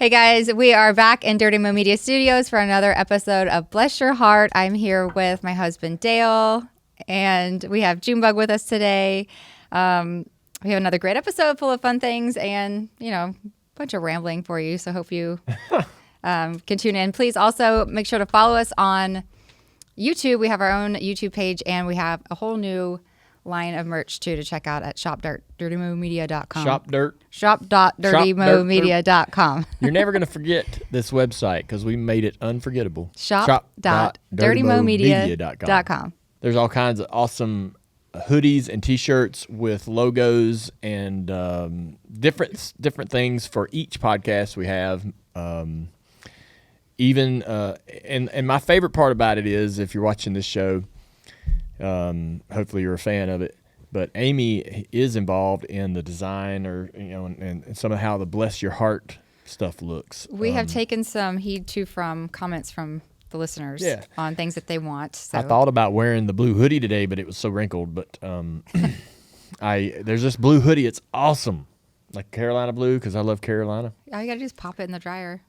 Hey guys, we are back in Dirty Mo Media Studios for another episode of Bless Your Heart. I'm here with my husband Dale, and we have Junebug with us today. We have another great episode full of fun things and, a bunch of rambling for you. So hope you can tune in. Please also make sure to follow us on YouTube. We have our own YouTube page, and we have a whole new line of merch too to check out at shop.dirtymomedia.com. Shop.dirtymomedia.com. You're never going to forget this website because we made it unforgettable. Shop.dirtymomedia.com. There's all kinds of awesome hoodies and t-shirts with logos and different things for each podcast we have. And my favorite part about it is, if you're watching this show, hopefully you're a fan of it, but Amy is involved in the design and some of how the Bless Your Heart stuff looks. We have taken some heed too from comments from the listeners on things that they want. So. I thought about wearing the blue hoodie today, but it was so wrinkled. But there's this blue hoodie. It's awesome, like Carolina blue, because I love Carolina. All you gotta do is pop it in the dryer.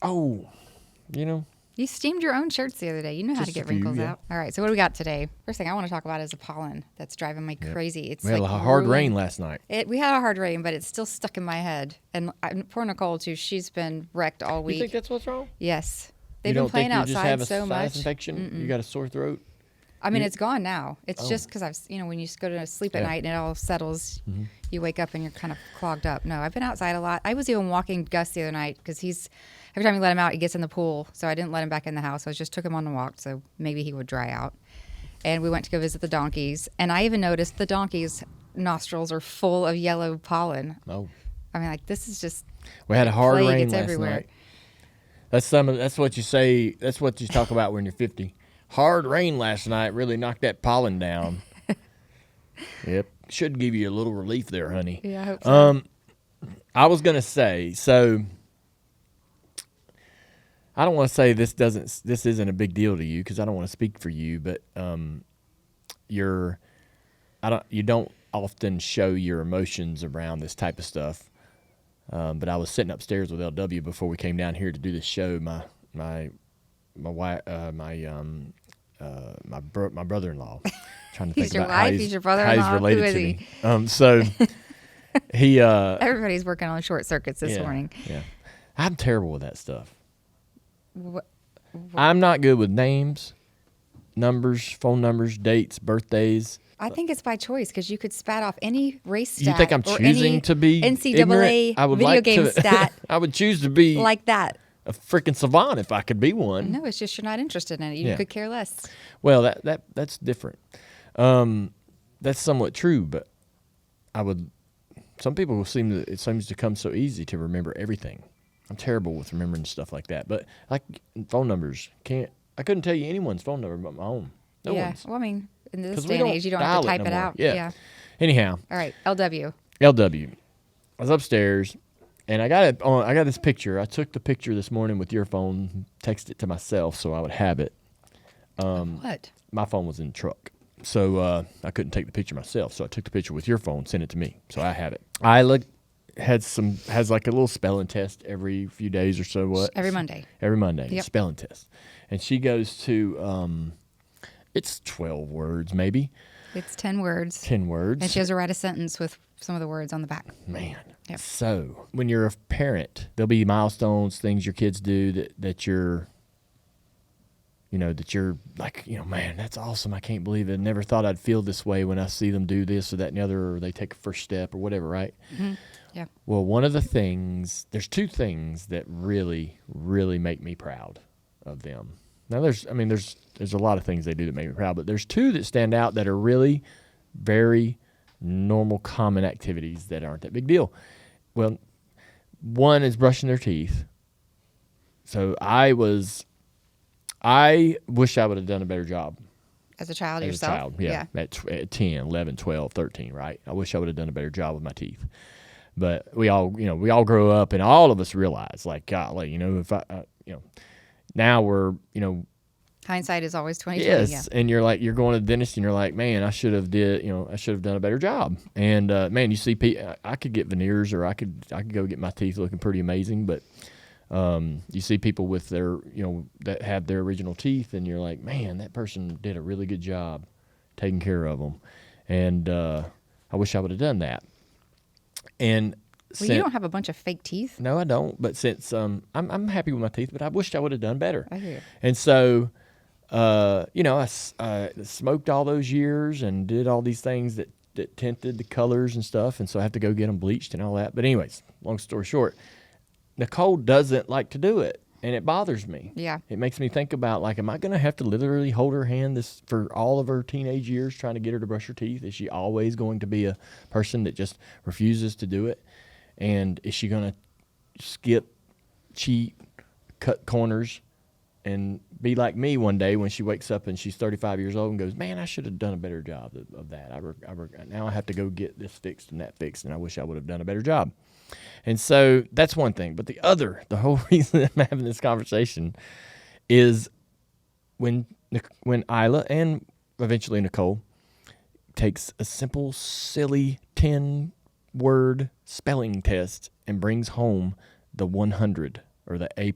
Oh, You steamed your own shirts the other day. You know how to get wrinkles out. All right, so what do we got today? First thing I want to talk about is the pollen that's driving me crazy. It's we had a hard rain last night. We had a hard rain, but it's still stuck in my head. And poor Nicole, too. She's been wrecked all week. You think that's what's wrong? Yes. They've been playing outside so much. You don't think you just have a sinus infection? You got a sore throat? I mean, it's gone now. It's just because when you go to sleep at night and it all settles, you wake up and you're kind of clogged up. No, I've been outside a lot. I was even walking Gus the other night because every time you let him out, he gets in the pool. So I didn't let him back in the house. I just took him on the walk so maybe he would dry out. And we went to go visit the donkeys. And I even noticed the donkeys' nostrils are full of yellow pollen. Oh. I mean, this is just we had a hard rain last everywhere. night. That's what you say. That's what you talk about when you're 50. Hard rain last night really knocked that pollen down. Yep. Should give you a little relief there, honey. Yeah, I hope so. I was going to say, so I don't want to say this isn't a big deal to you because I don't want to speak for you, but you don't often show your emotions around this type of stuff. But I was sitting upstairs with LW before we came down here to do this show. My wife, my brother-in-law. Trying to He's think your about wife. He's your brother-in-law. How he's related Who is to he? me. So he. Everybody's working on short circuits this morning. Yeah, I'm terrible with that stuff. What? I'm not good with names, numbers, phone numbers, dates, birthdays. I think it's by choice because you could spat off any race stat. You think I'm choosing to be NCAA ignorant? I would video like game stat. I would choose to be like that. a freaking savant if I could be one. No, it's just you're not interested in it. You could care less. Well, that's different. That's somewhat true, but some people it seems to come so easy to remember everything. I'm terrible with remembering stuff like that. But like phone numbers, I couldn't tell you anyone's phone number but my own. No one's. Well, I mean, in this day and age, you don't have to type it out. Yeah. Anyhow. All right, LW. I was upstairs, and I got this picture. I took the picture this morning with your phone, texted it to myself so I would have it. What? My phone was in the truck, so I couldn't take the picture myself. So I took the picture with your phone, sent it to me, so I have it. Isla has like a little spelling test every few days or so. What? Every Monday. Yep. Spelling test, and she goes to. It's 12 words, maybe. It's 10 words. 10 words. And she has to write a sentence with some of the words on the back. Man. Yep. So when you're a parent, there'll be milestones, things your kids do that you're like, man, that's awesome. I can't believe it. I never thought I'd feel this way when I see them do this or that and the other, or they take a first step or whatever, right? Mm-hmm. Yeah. Well, there's two things that really, really make me proud of them. Now, there's a lot of things they do that make me proud, but there's two that stand out that are really very normal, common activities that aren't that big deal. Well, one is brushing their teeth. So I wish I would have done a better job. As a child yourself? As a child, yeah. At 10, 11, 12, 13, right? I wish I would have done a better job with my teeth. But we all grow up, and all of us realize, like, golly, if now we're, hindsight is always 20/20. Yes, yeah. And you're going to the dentist, and you're like, man, I should have done a better job. And man, you see, I could get veneers, or I could go get my teeth looking pretty amazing, but You see people with their, that have their original teeth, and you're like, man, that person did a really good job taking care of them. And I wish I would have done that. And well, you don't have a bunch of fake teeth. No, I don't. But since I'm happy with my teeth, but I wished I would have done better. I hear you. And so, I smoked all those years and did all these things that tinted the colors and stuff, and so I have to go get them bleached and all that. But anyways, long story short, Nicole doesn't like to do it, and it bothers me. Yeah. It makes me think about, like, am I going to have to literally hold her hand for all of her teenage years trying to get her to brush her teeth? Is she always going to be a person that just refuses to do it? And is she going to skip, cheat, cut corners, and be like me one day when she wakes up and she's 35 years old and goes, man, I should have done a better job of that. Now I have to go get this fixed and that fixed, and I wish I would have done a better job. And so that's one thing. But the whole reason I'm having this conversation is when Isla and eventually Nicole takes a simple, silly 10-word spelling test and brings home the 100 or the A+,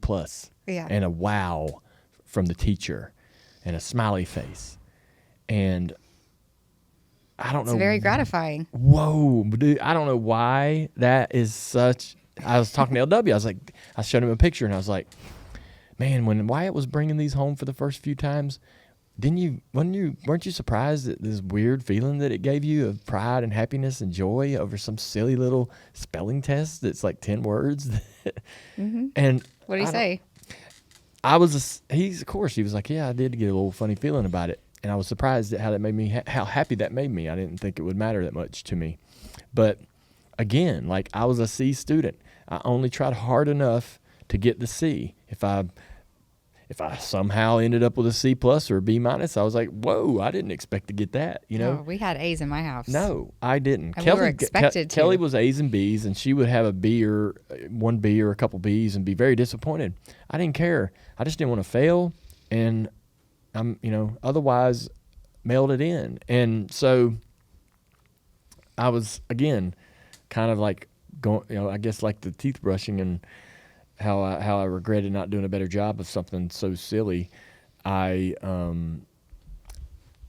and a wow from the teacher and a smiley face. And I don't know. It's very gratifying. Whoa, dude. I don't know why that is such. I was talking to LW. I showed him a picture, and I was like, man, when Wyatt was bringing these home for the first few times, weren't you surprised at this weird feeling that it gave you of pride and happiness and joy over some silly little spelling test that's like 10 words? Mm-hmm. And what did he say? He was like, yeah, I did get a little funny feeling about it. And I was surprised at how that made me, how happy that made me. I didn't think it would matter that much to me. But again, like, I was a C student. I only tried hard enough to get the C. If I somehow ended up with a C+ or a B-, I was like, whoa, I didn't expect to get that, Oh, we had A's in my house. No, I didn't. And we were expected to. Kelly was A's and B's, and she would have a B or one B or a couple B's and be very disappointed. I didn't care. I just didn't want to fail, and otherwise mailed it in. And so I was, again, kind of like going, I guess like the teeth brushing and how I regretted not doing a better job of something so silly. I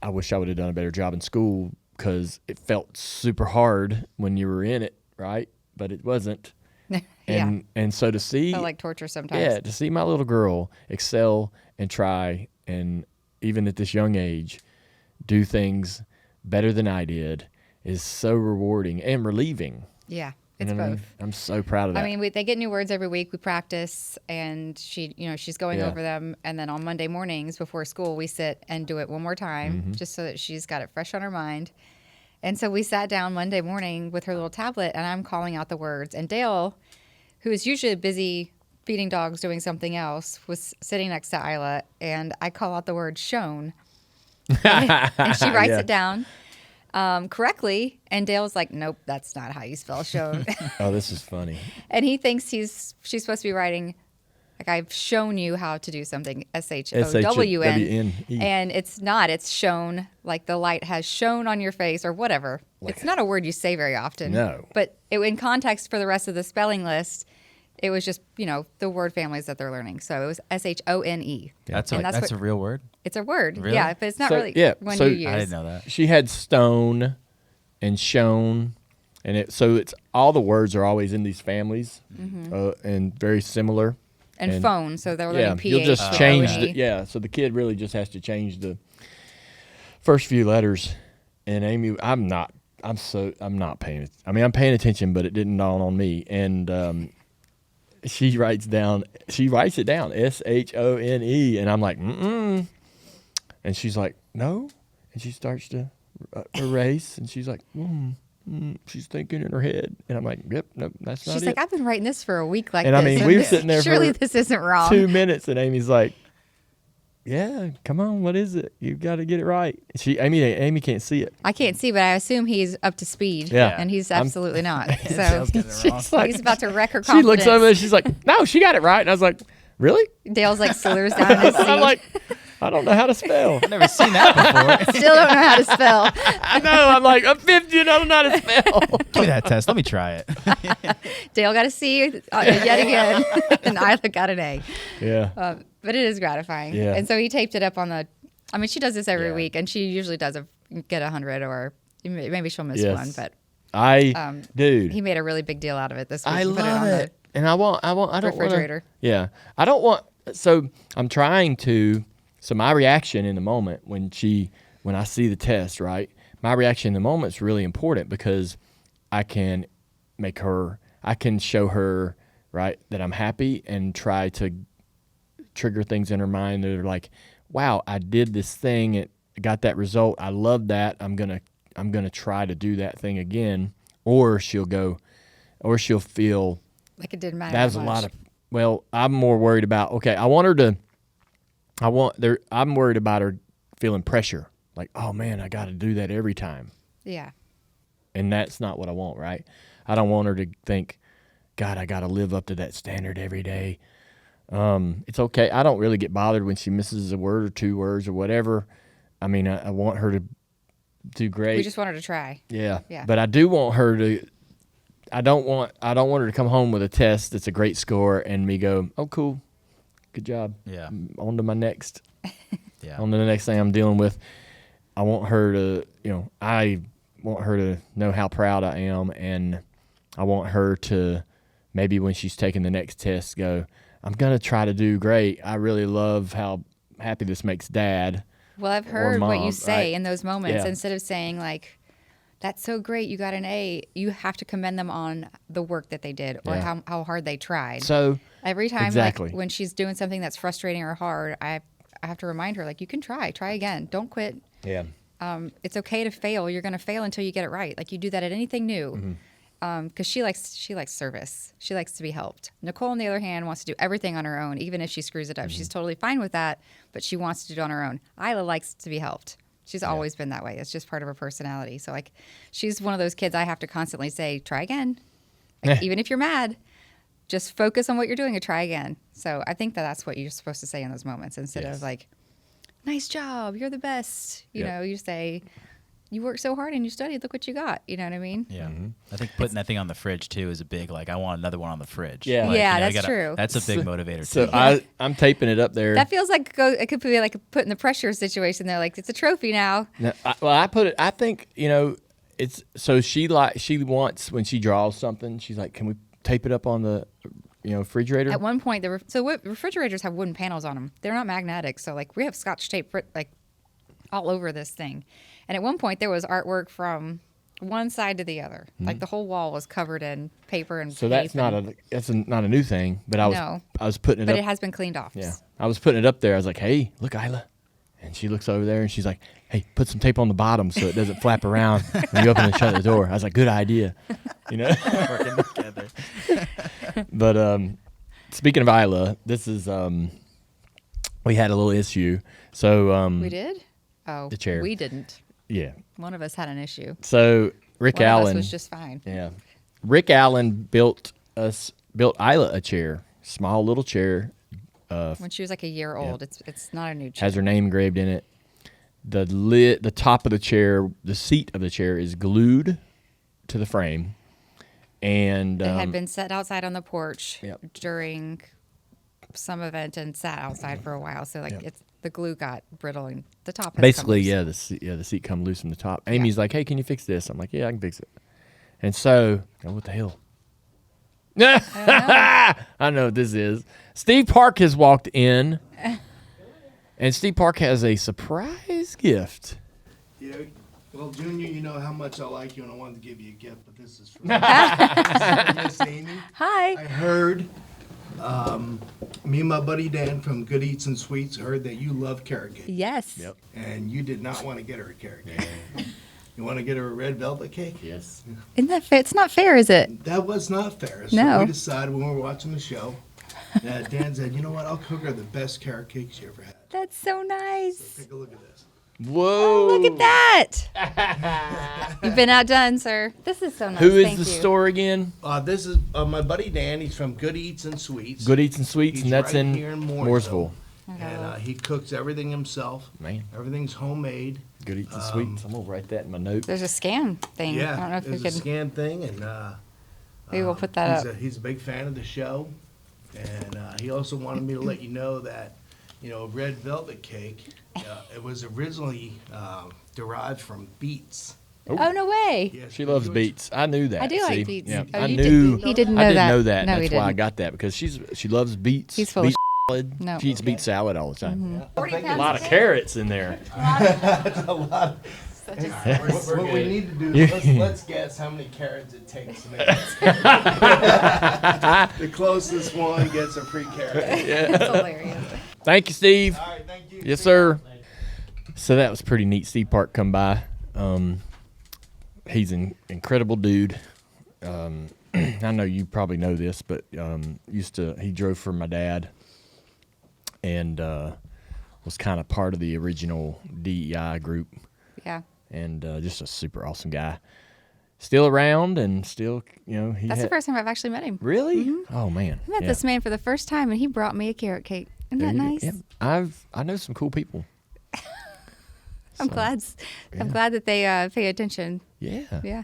wish I would have done a better job in school because it felt super hard when you were in it, right? But it wasn't. And so to see, felt like torture sometimes. Yeah, to see my little girl excel and try, and even at this young age, do things better than I did is so rewarding and relieving. Yeah, it's both. I'm so proud of that. I mean, they get new words every week. We practice, and she's going over them. And then on Monday mornings before school, we sit and do it one more time, just so that she's got it fresh on her mind. And so we sat down Monday morning with her little tablet, and I'm calling out the words. And Dale, who is usually busy feeding dogs, doing something else, was sitting next to Isla, and I call out the word shown. And she writes it down correctly, and Dale's like, nope, that's not how you spell shown. Oh, this is funny. And he thinks she's supposed to be writing, like, I've shown you how to do something, SHOWN. And it's not. It's shown, like the light has shone on your face or whatever. It's not a word you say very often. No. But in context for the rest of the spelling list, it was just, the word families that they're learning. So it was SHONE. That's a real word? It's a word. Really? Yeah, but it's not really one you use. I didn't know that. She had stone and shown, and it's all the words are always in these families, and very similar. And phone, so they're learning PH. You'll just change O-N-E. so the kid really just has to change the first few letters. And Amy, I'm not paying. I mean, I'm paying attention, but it didn't dawn on me. And she writes it down, SHONE, and I'm like, and she's like, no, and she starts to erase, and she's like, she's thinking in her head, and I'm like, yep, nope, that's not it. She's like, I've been writing this for a week like and this. And I mean, we were sitting there surely for this isn't wrong. 2 minutes, and Amy's like, yeah, come on, what is it? You've got to get it right. Amy can't see it. I can't see, but I assume he's up to speed. Yeah. And he's absolutely not. So She's like, he's about to wreck her confidence. She looks over there, she's like, no, she got it right. And I was like, really? Dale's like slurs down his seat. I'm like, I don't know how to spell. I've never seen that before. Still don't know how to spell. I know. I'm like, I'm 50 and I don't know how to spell. Give me that test. Let me try it. Dale got a C yet again, and Isla got an A. Yeah. But it is gratifying. Yeah. And so he taped it up on the. I mean, she does this every Yeah. week, and she usually does get 100, or maybe she'll miss Yes. one. But dude, he made a really big deal out of it this week. I He put love on it. And I don't refrigerator. Yeah. I don't want, so I'm trying to, so my reaction in the moment when I see the test, right? My reaction in the moment is really important because I can show her, right, that I'm happy and try to trigger things in her mind that are like, wow, I did this thing, it got that result. I love that. I'm gonna try to do that thing again. Or she'll feel Like it didn't matter. that was that a much. lot of. Well, I'm more worried about. Okay, I'm worried about her feeling pressure. Like, oh man, I got to do that every time, Yeah. and that's not what I want, right? I don't want her to think, God, I got to live up to that standard every day. It's okay. I don't really get bothered when she misses a word or two words or whatever. I mean, I want her to do great. We just want her to try. Yeah. Yeah. But I do want her to. I don't want her to come home with a test that's a great score and me go, oh, cool, good job. Yeah. On to my next. Yeah. On to the next thing I'm dealing with. I want her to, I want her to know how proud I am, and I want her to maybe when she's taking the next test go, I'm gonna try to do great. I really love how happy this makes Dad. Well, I've heard what you Mom, say right? in those moments. Yeah. Instead of saying like, that's so great, you got an A, you have to commend them on the work that they did or Yeah. how hard they tried. So Every time, exactly. like when she's doing something that's frustrating or hard, I have to remind her, like, you can try again. Don't quit. yeah. It's okay to fail. You're going to fail until you get it right. Like you do that at anything new. Because she likes service. She likes to be helped. Nicole, on the other hand, wants to do everything on her own, even if she screws it up. She's totally fine with that, but she wants to do it on her own. Isla likes to be helped. She's always been that way. It's just part of her personality. So like, she's one of those kids I have to constantly say, try again. Like, even if you're mad, just focus on what you're doing and try again. So I think that's what you're supposed to say in those moments instead Yes. of like, nice job, you're the best. You Yep. know, you say, you worked so hard and you studied, look what you got. You know what I mean? Yeah. I think putting that thing on the fridge too is a big, like, I want another one on the fridge. Yeah. Like, Yeah, you know, that's true. That's a big motivator So too. I'm taping it up there. That feels like it could be like putting the pressure situation there. Like it's a trophy now. No, I put it. I think it's so she wants when she draws something. She's like, can we tape it up on the refrigerator? At one point, refrigerators have wooden panels on them. They're not magnetic, so like we have Scotch tape like all over this thing. And at one point, there was artwork from one side to the other. Like the whole wall was covered in paper and So tape that's not a new thing. But I was putting it but up. it has been cleaned off. Yeah, I was putting it up there. I was like, hey, look, Isla. And she looks over there and she's like, hey, put some tape on the bottom so it doesn't flap around when you open and shut the door. I was like, good idea. Working together. But speaking of Isla, this is we had a little issue. So We did? Oh, The chair. we didn't. yeah. One of us had an issue. So Rick One of Allen us was just fine. Yeah. Rick Allen built Isla a chair, small little chair, When she was like a year old, it's not a new chair. has her name engraved in it. The top of the chair, the seat of the chair is glued to the frame. And It had been set outside on the porch Yep. during some event and sat outside for a while. So like Yep. the glue got brittle and the top. Had basically, come loose. the seat come loose from the top. Amy's like, hey, can you fix this? I'm like, yeah, I can fix it. And so, what the hell? I know what this is. Steve Park has walked in, and Steve Park has a surprise gift. Well, Junior, you know how much I like you, and I wanted to give you a gift, but this is from Miss Amy. Hi. I heard, me and my buddy Dan from Good Eats and Sweets heard that you love carrot cake, Yes. Yep. and you did not want to get her a carrot cake. You want to get her a red velvet cake? Yes. Isn't that fair? It's not fair, is it? That was not fair. So No. we decided when we were watching the show that Dan said, you know what, I'll cook her the best carrot cakes you ever had. That's so nice. Take a look at this. Whoa. Look at that. You've been outdone, sir. This is so nice. Who is Thank the you. store again? This is my buddy Dan. He's from Good Eats and Sweets. Good Eats and Sweets, He's and that's right in here in Mooresville. I got a And little he cooks everything himself. Man, Everything's homemade. good eats and sweets. I'm gonna write that in my notes. There's a scan thing. I don't know if we there's can. a scan thing, and Maybe we'll put that up. He's a big fan of the show, and he also wanted me to let you know that, red velvet cake, it was originally derived from beets. Oh, no way. Yes, She loves beets. I knew that. I do see? like beets. Yeah. Oh, I you knew. He didn't know I didn't that. know that. No, That's he why I didn't. got that, because she loves beets. He's full beet of salad. No. She eats beet salad all the time. I think A lot of carrots in there. a lot. What we need to do is let's guess how many carrots it takes to make this cake. The closest one gets a free carrot. That's hilarious. Thank you, Steve. All right, thank you. Yes, sir. So that was pretty neat. Steve Park come by. He's an incredible dude. I know you probably know this, but he drove for my dad, and was kind of part of the original DEI group, Yeah. and just a super awesome guy. Still around, and still, That's the first time I've actually met him. Really? Oh man, I met this man for the first time, and he brought me a carrot cake. Isn't that nice? Yeah. I know some cool people. I'm glad. I'm glad that they pay attention. Yeah. Yeah.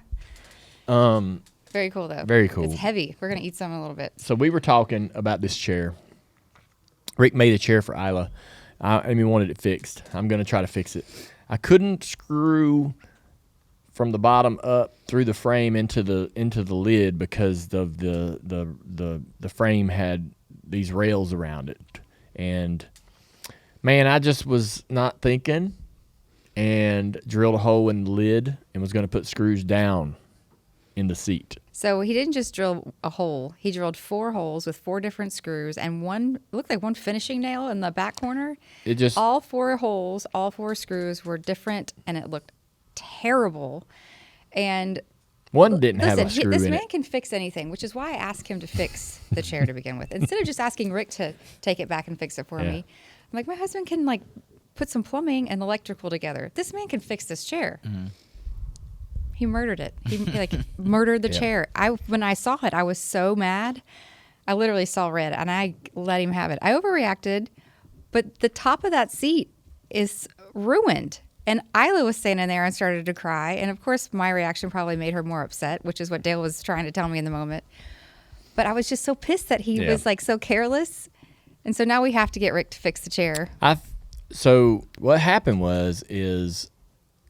Very cool though. Very cool. It's heavy. We're gonna eat some in a little bit. So we were talking about this chair. Rick made a chair for Isla. Amy wanted it fixed. I'm going to try to fix it. I couldn't screw from the bottom up through the frame into the lid because of the frame had these rails around it. And man, I just was not thinking and drilled a hole in the lid and was going to put screws down in the seat. So he didn't just drill a hole. He drilled 4 holes with 4 different screws and it looked like one finishing nail in the back corner. It just All 4 holes, all 4 screws were different, and it looked terrible. And one didn't have a screw this in man it. can fix anything, which is why I asked him to fix the chair to begin with. Instead of just asking Rick to take it back and fix it for Yeah. me, I'm like, my husband can put some plumbing and electrical together. This man can fix this chair. Mm-hmm. He murdered it. He murdered the Yeah. chair. When I saw it, I was so mad. I literally saw red, and I let him have it. I overreacted, but the top of that seat is ruined. And Isla was standing there and started to cry. And of course, my reaction probably made her more upset, which is what Dale was trying to tell me in the moment. But I was just so pissed that he was so careless. And so now we have to get Rick to fix the chair. So what happened is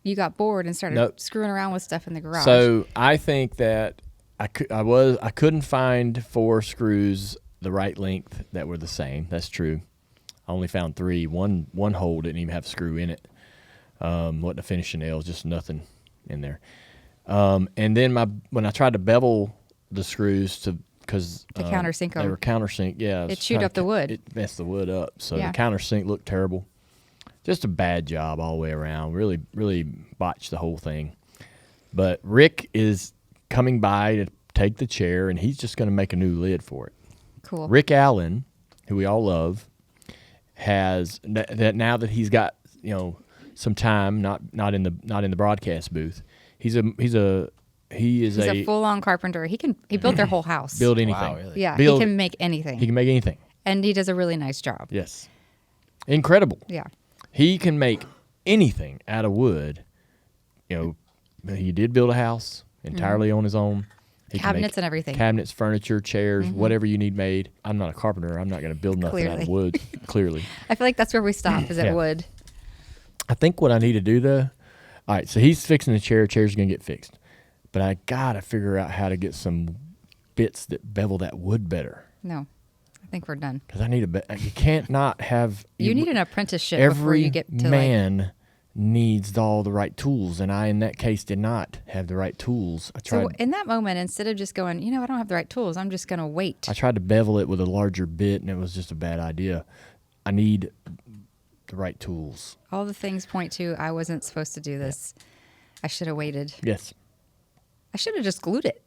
You got bored and started Nope. screwing around with stuff in the garage. So I think that I couldn't find 4 screws the right length that were the same. That's true. I only found 3. One hole didn't even have a screw in it. Wasn't a finishing nail, just nothing in there. And then when I tried to bevel the screws because To countersink they them. were countersink. Yeah, It chewed up the wood. It messed the wood up. So Yeah. the countersink looked terrible. Just a bad job all the way around. Really, really botched the whole thing. But Rick is coming by to take the chair, and he's just going to make a new lid for it. Cool. Rick Allen, who we all love, has that now that he's got some time, not in the broadcast booth. He's a full-on carpenter. He built their whole house. build anything. Wow, really? Yeah, Build- he can make anything. He can make anything. And he does a really nice job. Yes, incredible. Yeah. He can make anything out of wood. He did build a house entirely on his own. He can Cabinets make and everything. Cabinets, furniture, chairs, whatever you need made. I'm not a carpenter. I'm not going to build nothing out of Clearly. wood, clearly. I feel like that's where we stop, is at Yeah. wood. I think what I need to do, though, all right, so he's fixing the chair. Chair's going to get fixed. But I got to figure out how to get some bits that bevel that wood better. No, I think we're done. Because I need you can't not have... You need an apprenticeship before Every you get to man needs all the right tools, and I, in that case, did not have the right tools. I So tried. in that moment, instead of just going, I don't have the right tools, I'm just going to wait. I tried to bevel it with a larger bit, and it was just a bad idea. I need the right tools. All the things point to I wasn't supposed to do this. I should have waited. Yes. I should have just glued it.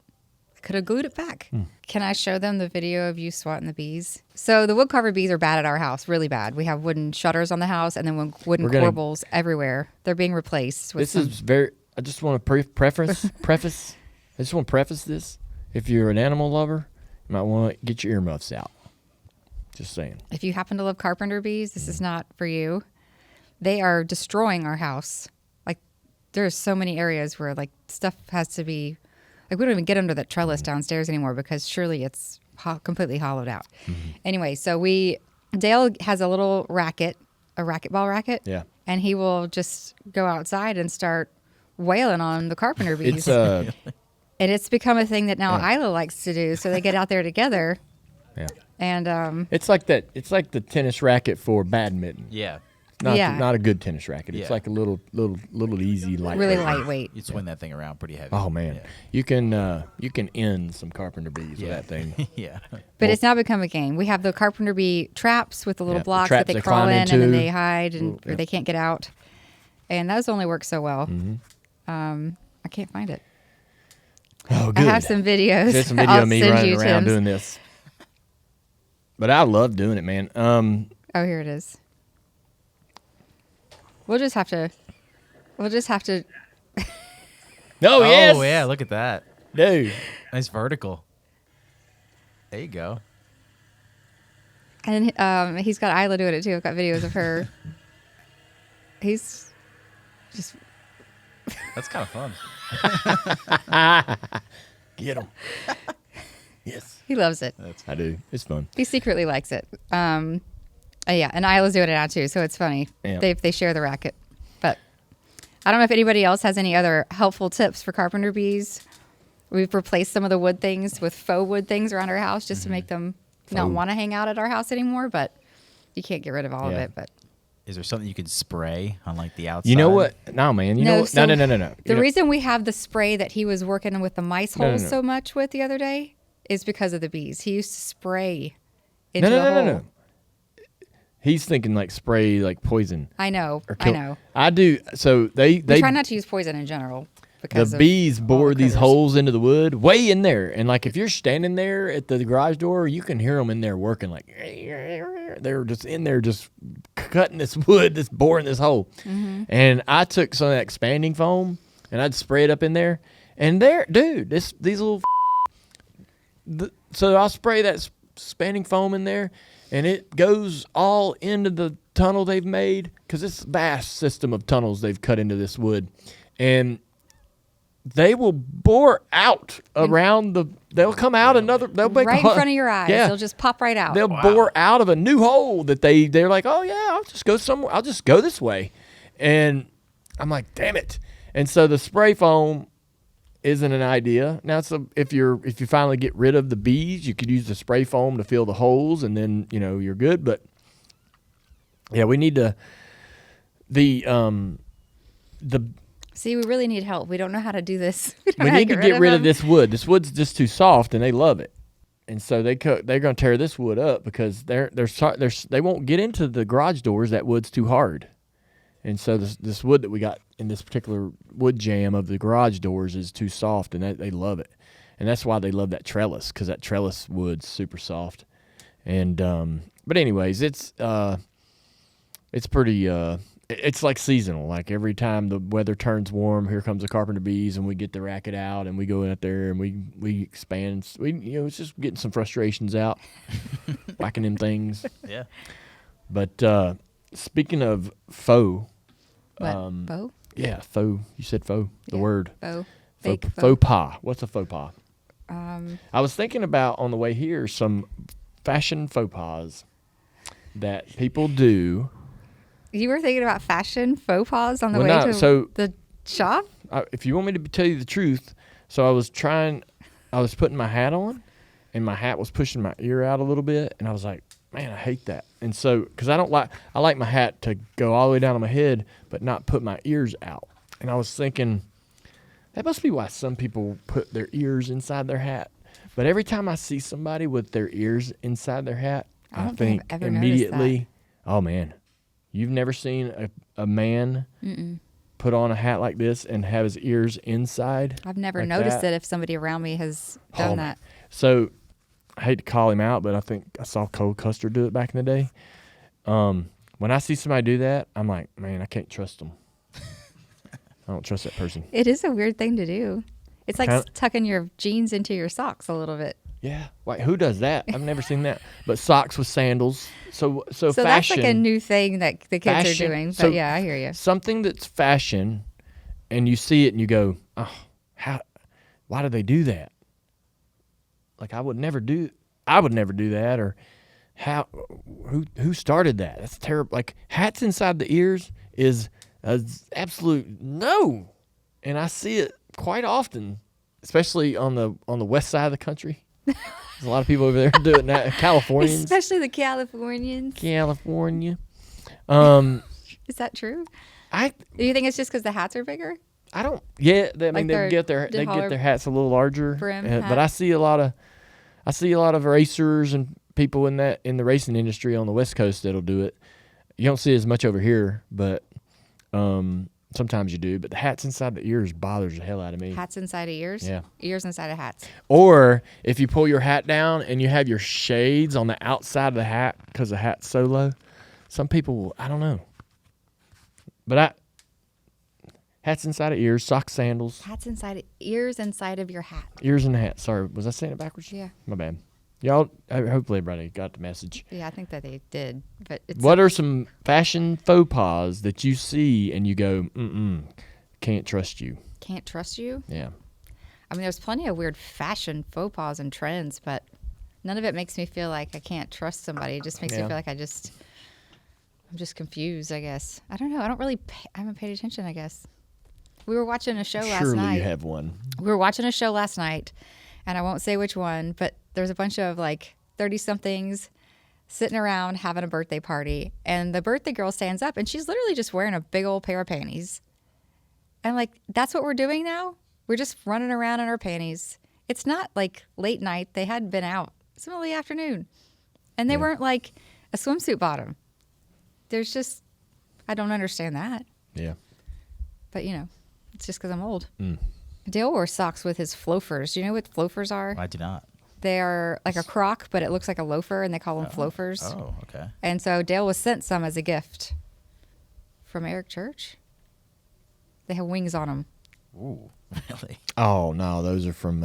I could have glued it back. Can I show them the video of you swatting the bees? So the wood carver bees are bad at our house, really bad. We have wooden shutters on the house and then wooden We're gonna- corbels everywhere. They're being replaced with This some. is very. I just want to preface. I just want to preface this. If you're an animal lover, you might want to get your earmuffs out. Just saying. If you happen to love carpenter bees, this is not for you. They are destroying our house. Like, there's so many areas where, like, stuff has to be, like, we don't even get under that trellis downstairs anymore because surely it's completely hollowed out. Anyway, so Dale has a little racket, a racquetball racket. Yeah. And he will just go outside and start wailing on the carpenter bees. It's and it's become a thing that now Isla likes to do. So they get out there together. Yeah. And it's like that. It's like the tennis racket for badminton. Yeah. Not a good tennis racket. It's Yeah. like a little easy, lightweight. really lightweight. You swing that thing around pretty heavy. Oh man, Yeah. you can end some carpenter bees with that thing. Yeah. But it's now become a game. We have the carpenter bee traps with the little Yeah, the blocks traps that they they crawl climb in and then into. they hide and Yeah. or they can't get out. And those only work so well. Mm-hmm. I can't find it. Oh, I good. have some videos. There's some video I'll of me send running you, around Tim's. doing this. But I love doing it, man. Oh, here it is. We'll just have to. Oh, Oh, yes, yeah. Look at that. dude. Nice vertical. There you go. And he's got Isla doing it too. I've got videos of her. He's just. That's kind of fun. Get them. Yes, He loves it. I do. It's fun. He secretly likes it. Yeah, and Isla's doing it now too, so it's funny. Yeah. They share the racket. But I don't know if anybody else has any other helpful tips for carpenter bees. We've replaced some of the wood things with faux wood things around our house just to make them not Faux. want to hang out at our house anymore, but you can't get rid of all of Yeah. it. But Is there something you could spray on like the outside? You know what? No, man. You know what? so No. The You know- reason we have the spray that he was working with the mice No, holes no. so much with the other day is because of the bees. He used to spray into the hole. No. He's thinking like spray, like poison. I know. Or I kill. know. I do. So they We try not to use poison in general. Because the of bees all bore the these critters. holes into the wood way in there, and like if you're standing there at the garage door, you can hear them in there working. Like they're just in there, just cutting this wood, just boring this hole. Mm-hmm. And I took some of that expanding foam and I'd spray it up in there, and there, dude, these little. So I'll spray that expanding foam in there, and it goes all into the tunnel they've made because it's a vast system of tunnels they've cut into this wood, and they will bore out around the. They'll come out another. They'll make Right in front of your eyes. Yeah, They'll just pop right out. they'll bore out of a new hole that they're like, oh yeah, I'll just go somewhere. I'll just go this way, and I'm like, damn it. And so the spray foam isn't an idea. Now, so if you finally get rid of the bees, you could use the spray foam to fill the holes, and then you're good. But yeah, we need to the See, we really need help. We don't know how to do this. we need to get rid of them. this wood. This wood's just too soft, and they love it. And so they're going to tear this wood up because they won't get into the garage doors. That wood's too hard. And so this wood that we got in this particular wood jam of the garage doors is too soft, and they love it. And that's why they love that trellis, because that trellis wood's super soft. And but anyways, it's pretty. It's like seasonal. Like every time the weather turns warm, here comes the carpenter bees, and we get the racket out, and we go out there, and we expand. It's just getting some frustrations out, whacking them things. Yeah. But speaking of faux, What? Faux? yeah, faux. You said faux. The Yeah, word Faux. Fake faux pas. What's a faux pas? Um, I was thinking about on the way here some fashion faux pas that people do. you were thinking about fashion faux pas on the Well, way no, to so- the shop? If you want me to tell you the truth, so I was putting my hat on, and my hat was pushing my ear out a little bit, and I was like, man, I hate that. And so, because I like my hat to go all the way down on my head, but not put my ears out. And I was thinking, that must be why some people put their ears inside their hat. But every time I see somebody with their ears inside their hat, I I don't think think I've ever noticed immediately, oh man, you've never seen a man put on a hat like this and have his ears inside? I've never like noticed that? it if somebody around me has Oh, done man. that. So I hate to call him out, but I think I saw Cole Custer do it back in the day. When I see somebody do that, I'm like, man, I can't trust them. I don't trust that person. It is a weird thing to do. It's like Kinda- tucking your jeans into your socks a little bit. Yeah. Wait, who does that? I've never seen that. But socks with sandals. So So fashion. that's like a new thing that the kids are Fashion. doing. But So yeah, I hear you. Something that's fashion, and you see it and you go, oh, why do they do that? Like I would never do that, or who started that? That's terrible. Like hats inside the ears is absolute no, and I see it quite often, especially on the west side of the country. There's a lot of people over there doing that. Californians, Especially the Californians. California. Is that true? I Do you think it's just because the hats are bigger? I don't. Yeah, I mean Like they get their holler hats a little larger, brim but hat? I see a lot of racers and people in the racing industry on the West Coast that'll do it. You don't see it as much over here, but sometimes you do. But the hats inside the ears bothers the hell out of me. Hats inside of ears? Yeah. Ears inside of hats. Or if you pull your hat down and you have your shades on the outside of the hat because the hat's so low, some people I don't know. But hats inside of ears, socks, sandals. Hats inside of ears inside of your hat. Ears in the hat. Sorry, was I saying it backwards? Yeah. My bad. Y'all, hopefully everybody got the message. Yeah, I think that they did. But it's What are some fashion faux pas that you see and you go, can't trust you? can't trust you? Yeah. I mean, there's plenty of weird fashion faux pas and trends, but none of it makes me feel like I can't trust somebody. It just makes me Yeah. feel like I'm just confused, I guess. I don't know. I haven't paid attention, I guess. We were watching a show last Surely night. you have one. We were watching a show last night, and I won't say which one, but there's a bunch of like 30-somethings sitting around having a birthday party, and the birthday girl stands up, and she's literally just wearing a big old pair of panties. And like, that's what we're doing now? We're just running around in our panties. It's not like late night. They hadn't been out. It's middle of the afternoon. And they weren't like a swimsuit bottom. There's just, I don't understand that. Yeah. But, it's just because I'm old. Mm. Dale wore socks with his flofers. Do you know what flofers are? I do not. They are like a croc, but it looks like a loafer, and they call them flofers. Oh, okay. And so Dale was sent some as a gift from Eric Church. They have wings on them. Ooh, really? Oh, no, those are from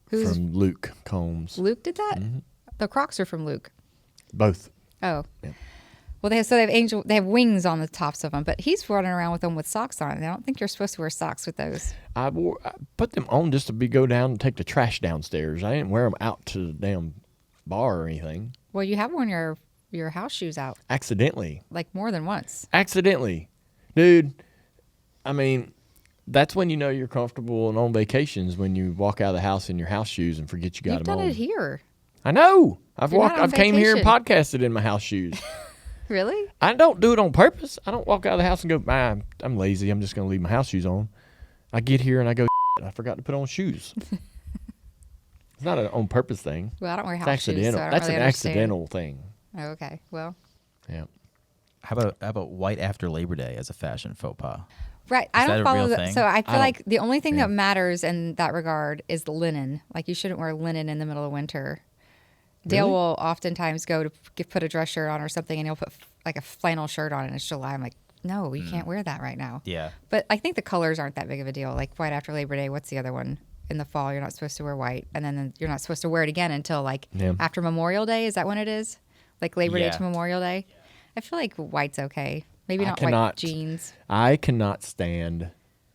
Who's Luke Combs. Luke did that? Mm-hmm. The Crocs are from Luke. Both. Oh. Yeah. Well, they have wings on the tops of them, but he's running around with them with socks on. And I don't think you're supposed to wear socks with those. I put them on just to go down and take the trash downstairs. I didn't wear them out to the damn bar or anything. Well, you have worn your house shoes out Accidentally. like more than once. Accidentally. Dude, I mean, that's when you know you're comfortable and on vacations, when you walk out of the house in your house shoes and forget you got You've them on. done it here. I know. You're not on I've came here and vacation. podcasted in my house shoes. Really? I don't do it on purpose. I don't walk out of the house and go, I'm lazy. I'm just going to leave my house shoes on. I get here and I go, I forgot to put on shoes. It's not an on purpose thing. Well, I don't wear It's house shoes, accidental. so I don't That's really an understand. accidental thing. Oh, okay. Well, Yeah. How about white after Labor Day as a fashion faux pas? right. I Is that don't a follow real that. thing? So I feel don't- like the only thing yeah. that matters in that regard is the linen. Like, you shouldn't wear linen in the middle of winter. Dale Really? will oftentimes go to put a dress shirt on or something, and he'll put like a flannel shirt on, and it's July. I'm like, no, you can't wear that right now. Yeah. But I think the colors aren't that big of a deal. Like white after Labor Day. What's the other one? In the fall, you're not supposed to wear white, and then you're not supposed to wear it again until like Yeah. after Memorial Day. Is that when it is? Like Labor Day Yeah. to Memorial Day. I feel like white's okay. Maybe I not white cannot- jeans. I cannot stand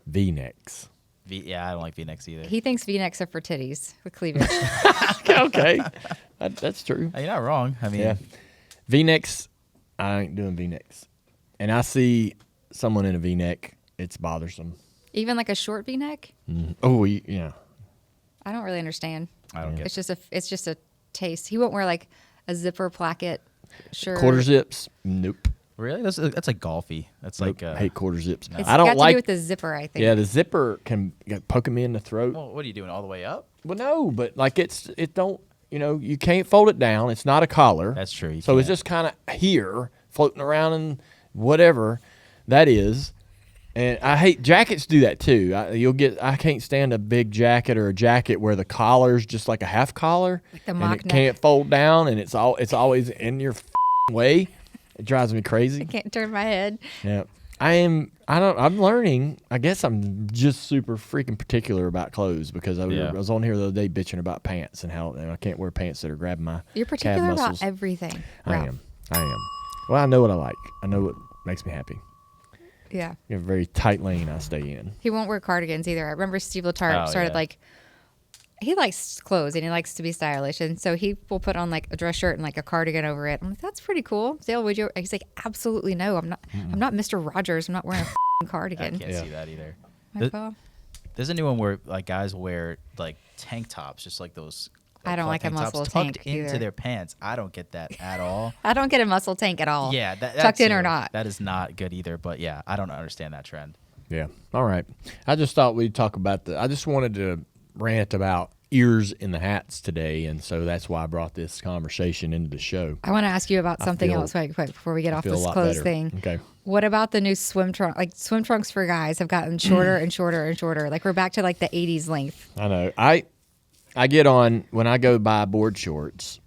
V-necks. Yeah, I don't like V-necks either. He thinks V-necks are for titties with cleavage. Okay. That's true. You're not wrong. I mean, Yeah. V-necks, I ain't doing V-necks. And I see someone in a V-neck, it's bothersome. Even like a short V-neck. Oh, yeah. I don't really understand. I don't get It's just a taste. He won't wear like a zipper placket shirt. Quarter zips, nope. Really? That's like golfy. That's Nope. like. Hate quarter zips. It's I don't got to like. do with the zipper, I think. Yeah, the zipper can poke me in the throat. Well, what are you doing? All the way up? Well, no, but like it don't. You can't fold it down. It's not a collar. That's true. You So it's can't. just kind of here, floating around and whatever that is. And I hate jackets do that too. I can't stand a big jacket or a jacket where the collar's just like a half collar Like the and mock it neck. can't fold down and it's always in your way. It drives me crazy. I can't turn my head. Yeah. I'm learning. I guess I'm just super freaking particular about clothes because I was on here the other day bitching about pants and how I can't wear pants that are grabbing my You're particular calf about muscles. everything. I Ralph. am. Well, I know what I like. I know what makes me happy. Yeah. You have a very tight lane I stay in. He won't wear cardigans either. I remember Steve Letarte started like, he likes clothes and he likes to be stylish. And so he will put on like a dress shirt and like a cardigan over it. I'm like, that's pretty cool. Dale, would you? He's like, absolutely no. I'm not Mr. Rogers. I'm not wearing a cardigan. I can't see that either. Like, well, There's a new one where like guys wear like tank tops, just like those. I don't like a muscle tank tucked into either. their pants. I don't get that at all. I don't get a muscle tank at all. Yeah, tucked in or not. That is not good either. But yeah, I don't understand that trend. Yeah. All right. I just thought we'd talk about I just wanted to rant about ears in the hats today, and so that's why I brought this conversation into the show. I want to ask you about something else quick before we get off this clothes thing. Okay. What about the new swim trunk? Like swim trunks for guys have gotten shorter and shorter and shorter. Like we're back to like the 80s length. I know. I get on when I go buy board shorts.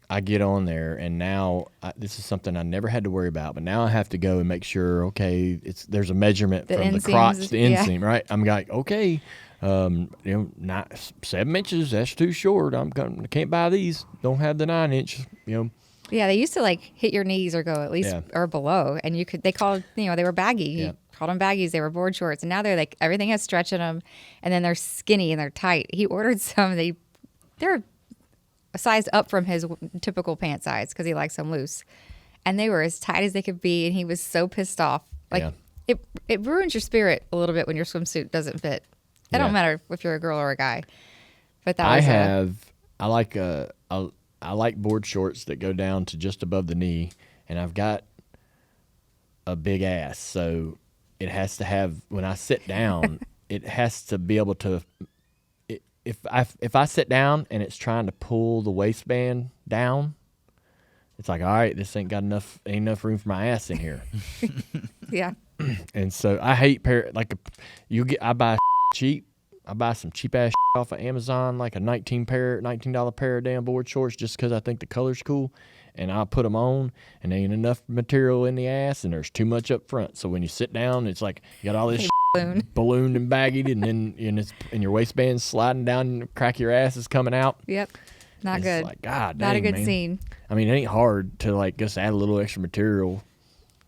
I get on there, and now this is something I never had to worry about, but now I have to go and make sure. Okay, there's a measurement from the crotch to the inseam, right? I'm like, okay, not 7 inches. That's too short. I can't buy these. Don't have the 9 inch. Yeah, they used to like hit your knees or go at least or below, and they called they were baggy. You called them baggies. They were board shorts, and now they're like everything has stretch in them, and then they're skinny and they're tight. He ordered some. They're sized up from his typical pant size because he likes them loose, and they were as tight as they could be, and he was so pissed off. Like it ruins your spirit a little bit when your swimsuit doesn't fit. It don't matter if you're a girl or a guy. But that was I like board shorts that go down to just above the knee, and I've got a big ass, so it has to have, when I sit down, it has to be able to, if I sit down and it's trying to pull the waistband down, it's like, all right, this ain't enough room for my ass in here. Yeah. And so I hate I buy cheap. I buy some cheap ass off of Amazon, like a $19 pair of damn board shorts, just because I think the color's cool, and I'll put them on, and there ain't enough material in the ass, and there's too much up front. So when you sit down, it's like you got all this ballooned and baggied, and then and your waistband's sliding down, and the crack of your ass is coming out. Yep, not good. Like, God, not dang, a good man. scene. I mean, it ain't hard to like just add a little extra material.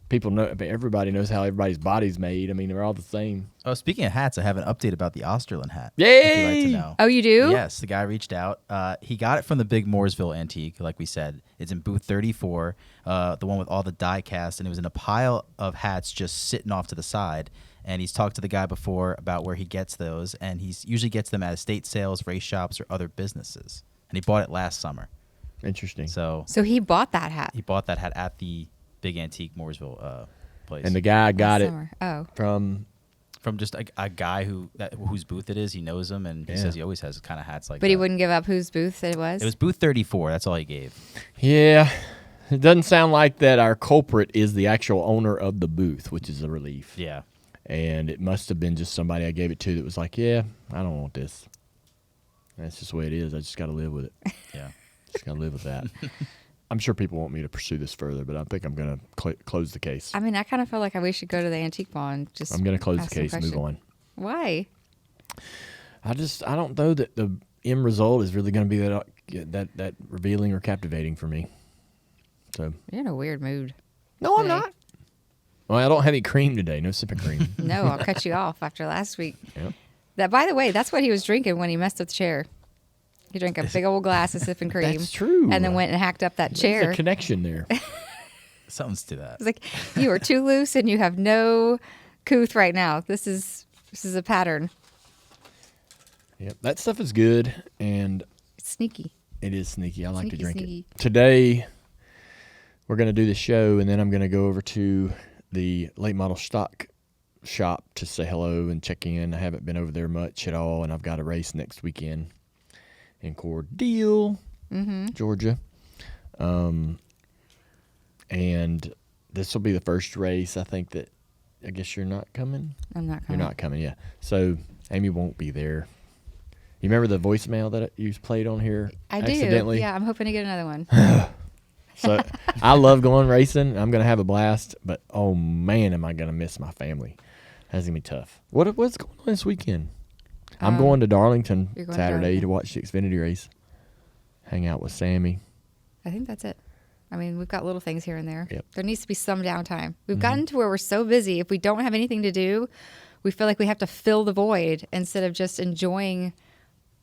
People know, everybody knows how everybody's body's made. I mean, they're all the same. Oh, speaking of hats, I have an update about the Osterlin hat. Yay! If you'd like to know. Oh, you do? Yes, the guy reached out. He got it from the big Mooresville Antique, like we said. It's in booth 34, the one with all the die cast, and it was in a pile of hats just sitting off to the side. And he's talked to the guy before about where he gets those, and he usually gets them at estate sales, race shops, or other businesses. And he bought it last summer. Interesting. So he bought that hat. He bought that hat at the big Antique Mooresville place. And the guy got it from just a guy whose booth it is. He knows him, and he says he always has kind of hats like that. But he wouldn't give up whose booth it was? It was booth 34. That's all he gave. Yeah. It doesn't sound like that our culprit is the actual owner of the booth, which is a relief. Yeah. And it must have been just somebody I gave it to that was like, yeah, I don't want this. That's just the way it is. I just got to live with it. Yeah. Just got to live with that. I'm sure people want me to pursue this further, but I think I'm going to close the case. I mean, I kind of feel like we should go to the antique mall and just I'm going to close the case and move on. Why? I don't know that the end result is really going to be that revealing or captivating for me. So you're in a weird mood. No, I'm not. Well, I don't have any cream today. No sipping cream. No, I'll cut you off after last week. Yep. That, by the way, that's what he was drinking when he messed with the chair. He drank a big old glass of sipping cream. That's true. And then went and hacked up that chair. There's a connection there. Something's to that. It's like, you are too loose and you have no couth right now. This is a pattern. Yep, that stuff is good, and it's sneaky. It is sneaky. I like to drink sneaky. it. Today, we're going to do the show, and then I'm going to go over to the late model stock shop to say hello and check in. I haven't been over there much at all, and I've got a race next weekend in Cordele, Georgia. And this will be the first race. I guess you're not coming? I'm not coming. You're not coming, yeah. So Amy won't be there. You remember the voicemail that you played on here? I accidentally? do. Yeah, I'm hoping to get another one. So I love going racing. I'm going to have a blast, but oh man, am I going to miss my family. That's going to be tough. What's going on this weekend? I'm going to Darlington You're going Saturday to watch the Xfinity race. Hang out with Sammy. I think that's it. I mean, we've got little things here and there. Yep. There needs to be some downtime. We've gotten to where we're so busy. If we don't have anything to do, we feel like we have to fill the void instead of just enjoying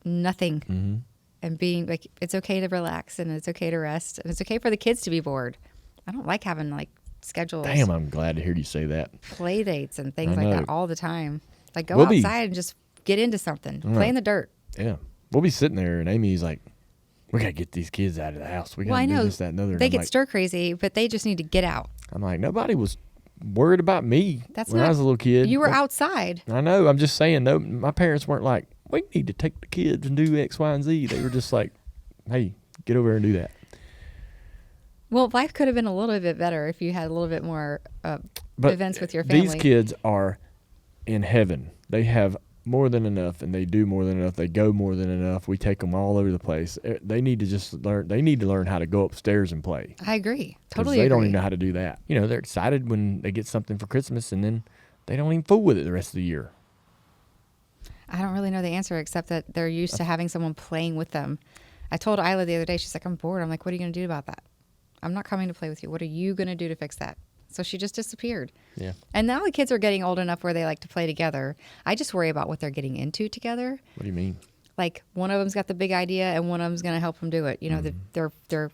nothing and being like, it's okay to relax and it's okay to rest and it's okay for the kids to be bored. I don't like having like schedules. Damn, I'm glad to hear you say that. Play dates and things I like know. that all the time. Like go We'll outside and just get into something. Play in the dirt. Yeah. We'll be sitting there, and Amy's like, we got to get these kids out of the house. We got Well, to I do know this, that, and other. And they I'm get like, stir crazy, but they just need to get out. I'm like, nobody was worried about me That's when not, I was a little kid. You were Like, outside. I know. I'm just saying, no, my parents weren't like, we need to take the kids and do X, Y, and Z. They were just like, hey, get over here and do that. Well, life could have been a little bit better if you had a little bit more But events with your family. these kids are in heaven. They have more than enough, and they do more than enough. They go more than enough. We take them all over the place. They need to just learn. They need to learn how to go upstairs and play. I agree. 'Cause Totally they agree. don't even know how to do that. You know, they're excited when they get something for Christmas, and then they don't even fool with it the rest of the year. I don't really know the answer except that they're used to having someone playing with them. I told Isla the other day, she's like, I'm bored. I'm like, what are you going to do about that? I'm not coming to play with you. What are you going to do to fix that? So she just disappeared. Yeah. And now the kids are getting old enough where they like to play together. I just worry about what they're getting into together. What do you mean? Like one of them's got the big idea and one of them's going to help them do it. You know, they're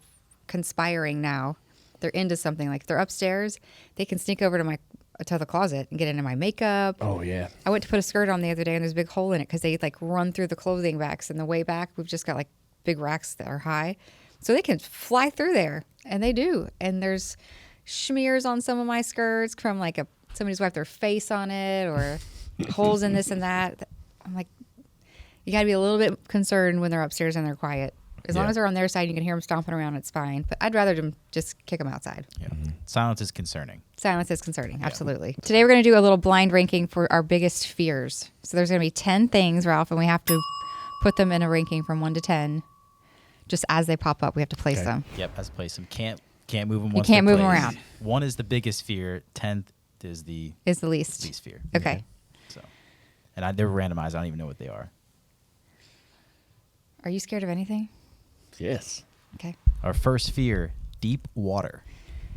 conspiring now. They're into something. Like if they're upstairs, they can sneak over to the closet and get into my makeup. Oh, yeah. I went to put a skirt on the other day and there's a big hole in it because they like run through the clothing racks. And the way back, we've just got like big racks that are high. So they can fly through there. And they do. And there's smears on some of my skirts from like somebody's wiped their face on it or holes in this and that. I'm like, you got to be a little bit concerned when they're upstairs and they're quiet. As long as they're on their side, you can hear them stomping around, it's fine. But I'd rather them just kick them outside. Yeah. Silence is concerning. Silence is concerning, absolutely. Today we're going to do a little blind ranking for our biggest fears. So there's going to be 10 things, Ralph, and we have to put them in a ranking from 1 to 10. Just as they pop up, we have to place them. Yep, as place them. Can't move them. You can't move them around. 1 is the biggest fear. 10th is the least fear. Okay. So, and they're randomized. I don't even know what they are. Are you scared of anything? Yes. Okay. Our first fear: deep water.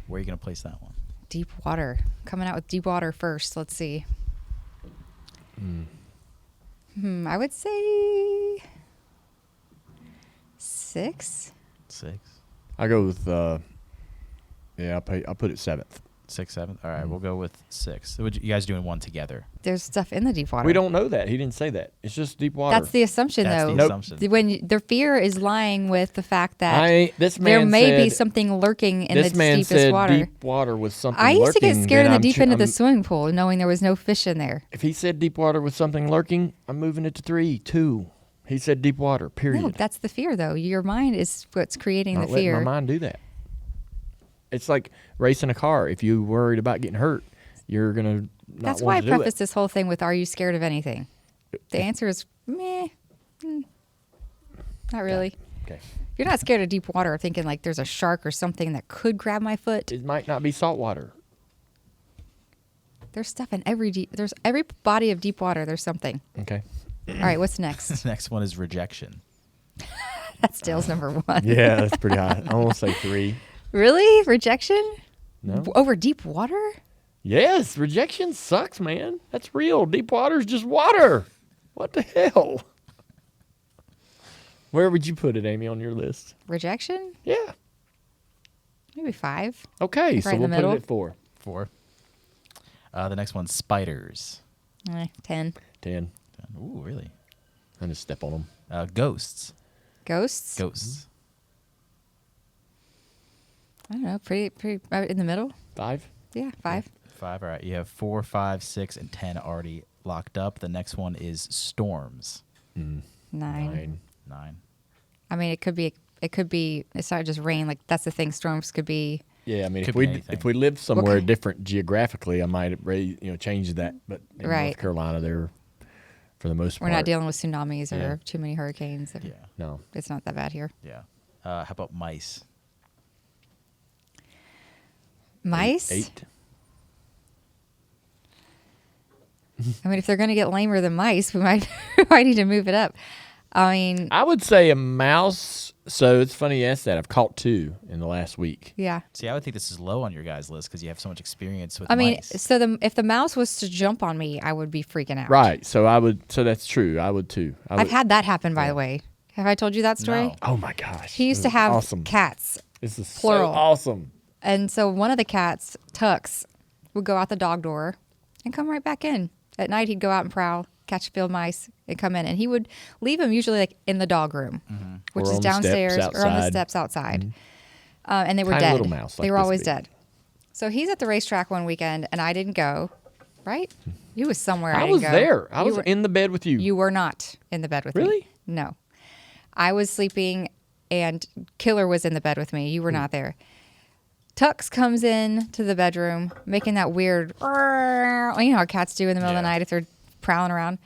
Where are you going to place that one? Deep water. Coming out with deep water first. Let's see. I would say 6. 6. I go with, I'll put it 7th. 6, 7. All right, we'll go with 6. So you guys doing one together? There's stuff in the deep water. We don't know that. He didn't say that. It's just deep water. That's the assumption, That's though. the assumption. When the fear is lying with the fact that this there man may be said- something lurking in the This man deepest said water. deep water with something I used to get lurking, scared in then the I'm deep end of the I'm- swimming pool, knowing there was no fish in there. If he said deep water with something lurking, I'm moving it to 3, 2. He said deep water, period. No, that's the fear, though. Your mind is what's creating Not the letting fear. my mind do that. It's like racing a car. If you're worried about getting hurt, you're going to not That's why I want to do prefaced it. this whole thing with, are you scared of anything? The answer is, meh. Not really. Okay. You're not scared of deep water thinking like there's a shark or something that could grab my foot. It might not be salt water. There's stuff in there's every body of deep water, there's something. Okay. All right, what's next? The next one is rejection. That's Dale's number 1. Yeah, that's pretty high. I won't say 3. Really? Rejection? No. Over deep water? Yes, rejection sucks, man. That's real. Deep water's just water. What the hell? Where would you put it, Amy, on your list? Rejection? Yeah. Maybe 5. Okay, so in the we'll put middle. it at 4. 4. The next one, spiders. 10. 10. Ooh, really? I just step on them. Ghosts. Ghosts? Ghosts. I don't know. Pretty in the middle? 5. Yeah, 5. 5. All right. You have 4, 5, 6, and 10 already locked up. The next one is storms. 9. 9. 9. I mean, it could be. It's not just rain. Like that's the thing. Storms could be. Yeah, I mean, Could if be we anything. if we lived somewhere Okay. different geographically, I might change that. But in Right. North Carolina, they're for the most We're part. not dealing with tsunamis or Yeah. too many hurricanes. Yeah. No. It's not that bad here. Yeah. How about mice? Mice? 8. I mean, if they're going to get lamer than mice, we might need to move it up. I mean, I would say a mouse. So it's funny you asked that. I've caught 2 in the last week. yeah. See, I would think this is low on your guys' list because you have so much experience with I mean, mice. so if the mouse was to jump on me, I would be freaking out. Right. So I would. So that's true. I would too. I've had that happen, by the way. Have I told you that story? No. Oh my gosh. He used This to is have awesome. cats. This is plural. so awesome. And so one of the cats, Tux, would go out the dog door and come right back in. At night, he'd go out and prowl, catch field mice, and come in. And he would leave them usually like in the dog room, which Or is on the steps downstairs or on the outside. steps outside. And they were Tiny dead. little mouse, like they were this always big. dead. So he's at the racetrack one weekend, and I didn't go. Right? You was somewhere. I I didn't was go. there. I You was were- in the bed with you. You were not in the bed with me. Really? No. I was sleeping and Killer was in the bed with me. You were not there. Tux comes in to the bedroom making that weird, you know how cats do in the middle of the night if they're prowling around.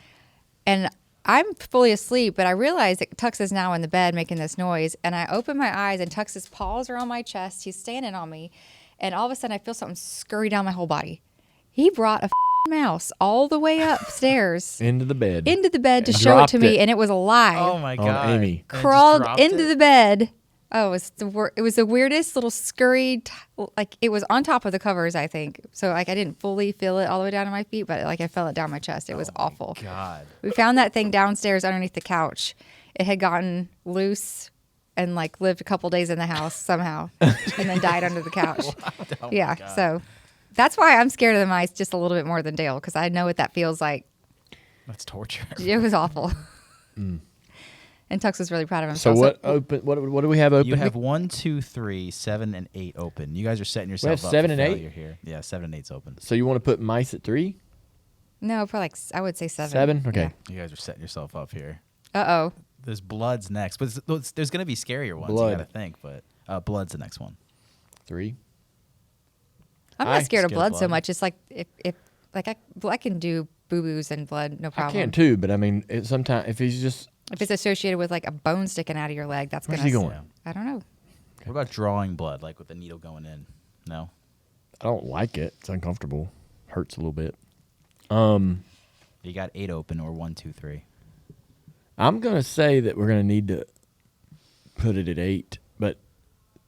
And I'm fully asleep, but I realize that Tux is now in the bed making this noise. And I open my eyes and Tux's paws are on my chest. He's standing on me. And all of a sudden I feel something scurry down my whole body. He brought a mouse all the way upstairs into the bed. to And show it dropped to me, it. and it was alive. Oh my On god! Amy. And just Crawled dropped into it? the bed. Oh, it was the weirdest little scurried, like it was on top of the covers, I think. So like I didn't fully feel it all the way down to my feet, but like I felt it down my chest. It was awful. God. We found that thing downstairs underneath the couch. It had gotten loose and like lived a couple days in the house somehow, and then died under the couch. Oh my Yeah, God. so that's why I'm scared of the mice just a little bit more than Dale, because I know what that feels like. That's torture. It was awful. And Tux was really proud of So himself. what do we have open? You have 1, 2, 3, 7, and 8 open. You guys are setting yourself up 7 for and 8? failure here. Yeah, 7 and 8's open. So you want to put mice at 3? No, probably like I would say 7. 7? Okay. You guys are setting yourself up here. Uh-oh. There's Blood's next, but there's going to be scarier ones. Blood. You got to think, but Blood's the next one. 3. I'm I not scared of scared of blood so blood. much. It's like if like I can do boo-boos and blood, no I problem. can too, but I mean, sometimes if he's just If it's associated with like a bone sticking out of your leg, that's where's gonna. he going? Yeah. I don't know. What about drawing blood, like with the needle going in? No? I don't like it. It's uncomfortable. Hurts a little bit. You got 8 open or 1, 2, 3. I'm gonna say that we're gonna need to put it at 8, but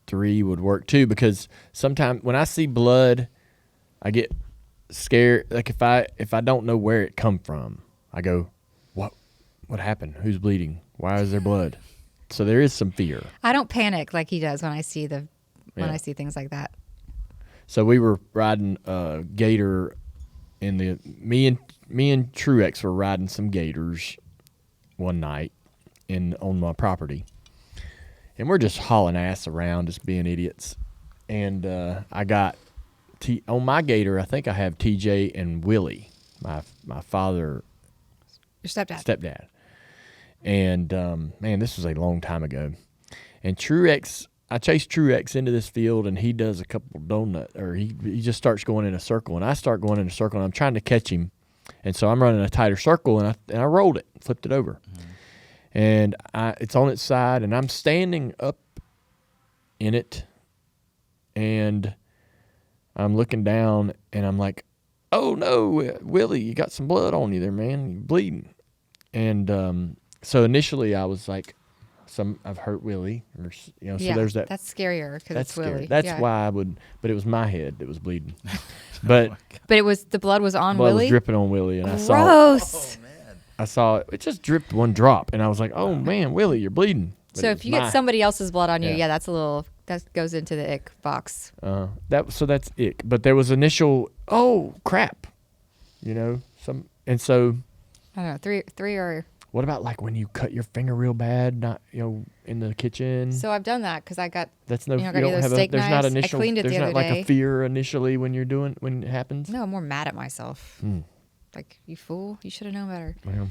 3 would work too, because sometimes when I see blood, I get scared. Like if I don't know where it come from, I go, what happened? Who's bleeding? Why is there blood? So there is some fear. I don't panic like he does when I see when Yeah. I see things like that. So we were riding a gator in the me and Truex were riding some gators one night on my property. And we're just hauling ass around, just being idiots. And I got on my gator, I think I have TJ and Willie, my father Your stepdad. stepdad. And man, this was a long time ago. And Truex, I chased Truex into this field, and he does a couple he just starts going in a circle, and I start going in a circle, and I'm trying to catch him, and so I'm running a tighter circle, and I rolled it, flipped it over, and it's on its side, and I'm standing up in it, and I'm looking down, and I'm like, "Oh no, Willie, you got some blood on you there, man. You're bleeding." And so initially I was like, I've hurt Willie, or so there's that. That's scarier because That's it's Willie. scary. That's Yeah. why I would, but it was my head that was bleeding. But But it was the blood was on blood Willie. was dripping on Willie, and Gross. I saw it. It just dripped one drop, and I was like, "Oh man, Willie, you're bleeding." But So it if was you get somebody else's blood on you, Yeah. that's that goes into the ick box. that's ick. But there was initial, oh crap, so. I don't know, three or. What about like when you cut your finger real bad, not in the kitchen? So I've done that because I got. That's no. I You got don't those have steak there's not knives. I initial. cleaned it There's the not other like day. a fear initially when it happens. No, I'm more mad at myself. Like, you fool, you should have known better. Well,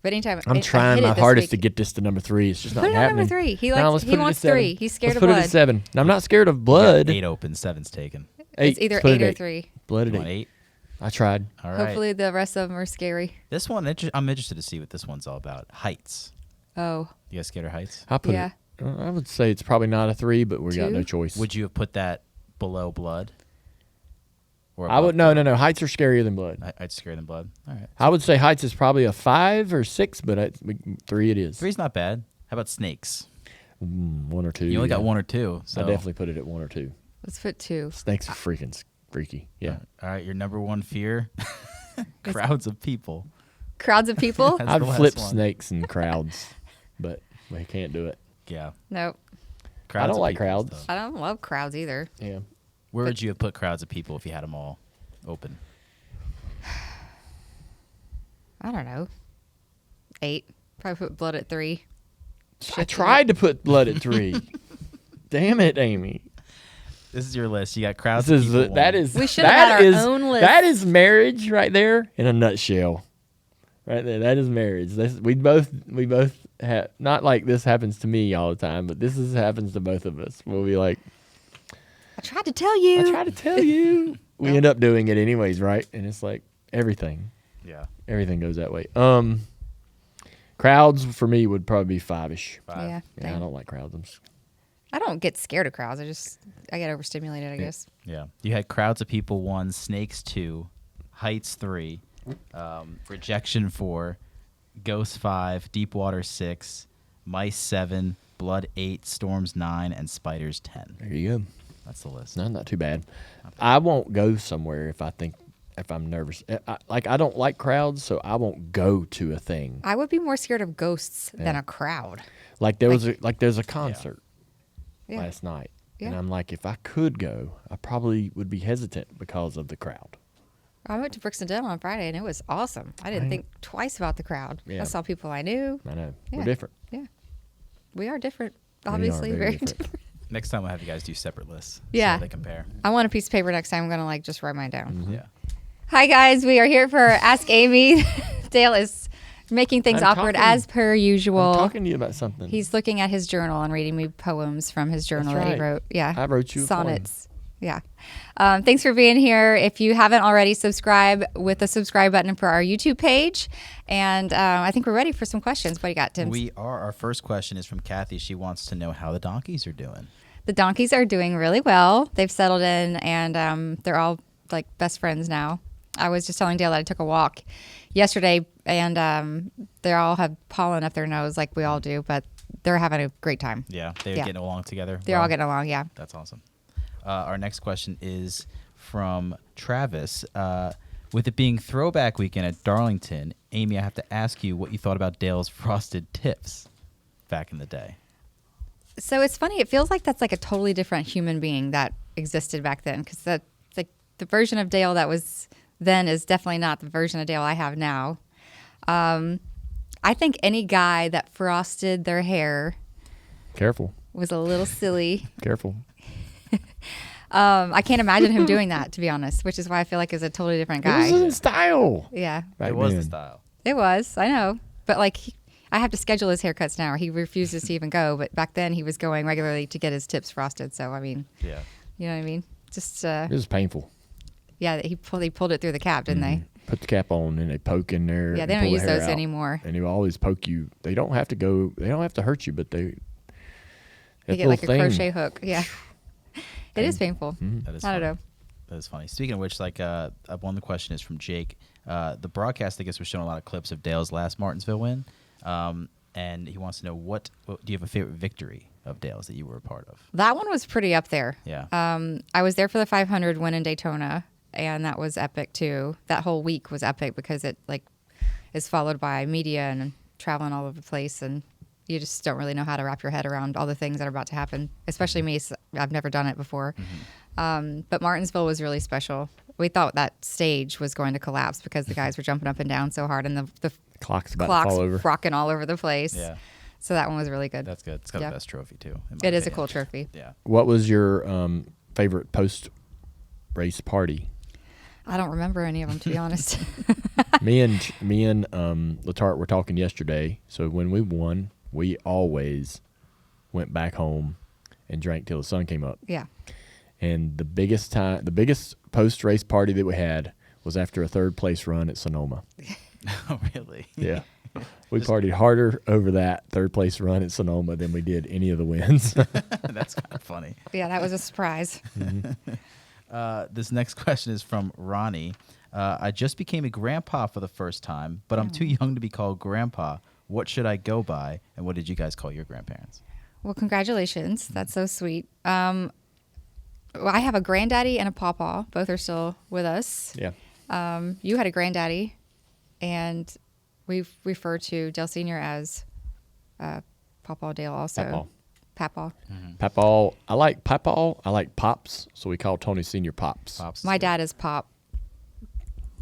But anytime I'm I trying hit my it this hardest week. to get this to number 3. It's just Put not it on happening. number 3. He No, likes. let's He put it at wants 7. 3. He's scared Let's of put blood. it at 7. Now, I'm not scared of You got blood. 8 open, 7's taken. It's 8. either Let's put it 8 or at 3. Blood You at want 8. 8? I tried. All right. Hopefully, the rest of them are scary. This one, I'm interested to see what this one's all about. Heights. Oh, You guys scared of heights? I put Yeah. it. I would say it's probably not a 3, but we got 2? no choice. Would you have put that below blood? Or I would above no. Heights are scarier than blood. I'd scare than blood. All right. I would say heights is probably a 5 or 6, but 3 it is. 3's not bad. How about snakes? 1 or 2. You only got 1 or 2. So I definitely put it at 1 or 2. Let's put 2. Snakes are freaking freaky. Yeah. All right, your number 1 fear? Crowds of people. Crowds of people? That's I'd the last flip one. snakes and crowds, but we can't do it. Yeah. Nope. Crowds I don't of like people crowds. stuff. I don't love crowds either. Yeah. Where would you have put crowds of people if you had them all open? I don't know. 8. Probably put blood at 3. I tried to put blood at 3. Damn it, Amy. This is your list. You got crowds This of is people. that is We should have had our is- own list. That is marriage right there in a nutshell. Right there, that is marriage. We both have, not like this happens to me all the time, but this happens to both of us. We'll be like, I tried to tell you. I try to tell you. We end up doing it anyways, right? And it's like everything goes that way. Crowds for me would probably be 5-ish. 5. Yeah. Yeah, I don't like crowds. I don't get scared of crowds. I get overstimulated, I guess. Yeah. You had crowds of people 1, snakes 2, heights 3, rejection 4, ghosts 5, deep water 6, mice 7, blood 8, storms 9, and spiders 10. There you go. That's the list. No, not too bad. I won't go somewhere if I'm nervous. I don't like crowds, so I won't go to a thing. I would be more scared of ghosts than a crowd. Like there's a concert Yeah. last night, and Yeah. I'm like, if I could go, I probably would be hesitant because of the crowd. I went to Brixton Dental on Friday, and it was awesome. I didn't think twice about the crowd. Yeah. I saw people I knew. I know Yeah. we're different. Yeah. We are different. We are Obviously, very different. Next time we'll have you guys do separate lists. Yeah. So they compare. I want a piece of paper next time. I'm going to just write mine down. Mm-hmm. Yeah. Hi, guys. We are here for Ask Amy. Dale is making things I'm awkward talking- as per usual. I'm talking to you about something. He's looking at his journal and reading me poems from his journal That's that he right. wrote. Yeah. I wrote you a poem. sonnets. Yeah. Thanks for being here. If you haven't already, subscribe with the subscribe button for our YouTube page. And I think we're ready for some questions. What do you got, Tim? We are. Our first question is from Kathy. She wants to know how the donkeys are doing. The donkeys are doing really well. They've settled in, and they're all like best friends now. I was just telling Dale that I took a walk yesterday, and they all have pollen up their nose like we all do, but they're having a great time. Yeah. They're Yeah. getting along together. They're all getting along, yeah. That's awesome. Our next question is from Travis. With it being throwback weekend at Darlington, Amy, I have to ask you what you thought about Dale's frosted tips back in the day. So it's funny. It feels like that's like a totally different human being that existed back then, because like the version of Dale that was then is definitely not the version of Dale I have now. I think any guy that frosted their hair Careful. was a little silly. Careful. I can't imagine him doing that, to be honest, which is why I feel like it's a totally different It was guy. in style. Yeah, Back it was then. the style. it was. I know. But like, I have to schedule his haircuts now. He refuses to even go. But back then, he was going regularly to get his tips frosted. So, I mean, Yeah. you know what I mean? Just, It was painful. yeah, he pulled it through the cap, didn't they? Put the cap on and they poke in there. Yeah, and they don't pull the use hair those out. anymore. And they will always poke you. They don't have to go. They don't have to hurt you, but they. They get like a crochet hook. Yeah. It is painful. That is I don't funny. know. That is funny. Speaking of which, like, one of the question is from Jake. The broadcast, I guess, was showing a lot of clips of Dale's last Martinsville win. And he wants to know, what do you have a favorite victory of Dale's that you were a part of? That one was pretty up there. Yeah. I was there for the 500 win in Daytona, and that was epic too. That whole week was epic because it like is followed by media and traveling all over the place, and you just don't really know how to wrap your head around all the things that are about to happen. Especially me, I've never done it before. But Martinsville was really special. We thought that stage was going to collapse because the guys were jumping up and down so hard, and the Clock's about to clocks fall over. rocking all over the place. Yeah. So that one was really good. That's good. It's got Yeah. the best trophy, too. in my It is a opinion. cool trophy. Yeah. What was your favorite post-race party? I don't remember any of them, to be honest. me and Latart were talking yesterday. So when we won, we always went back home and drank till the sun came up. Yeah. And the biggest post-race party that we had was after a third place run at Sonoma. Oh, really? Yeah. We partied harder over that third place run at Sonoma than we did any of the wins. That's kind of funny. Yeah, that was a surprise. This next question is from Ronnie. I just became a grandpa for the first time, but I'm too young to be called grandpa. What should I go by? And what did you guys call your grandparents? Well, congratulations. That's so sweet. Well, I have a granddaddy and a pawpaw. Both are still with us. Yeah. You had a granddaddy, and we refer to Dale Sr. as Pawpaw Dale also. Papaw. Papaw. I like Papaw. I like Pops, so we call Tony Sr. Pops. My dad is Pop.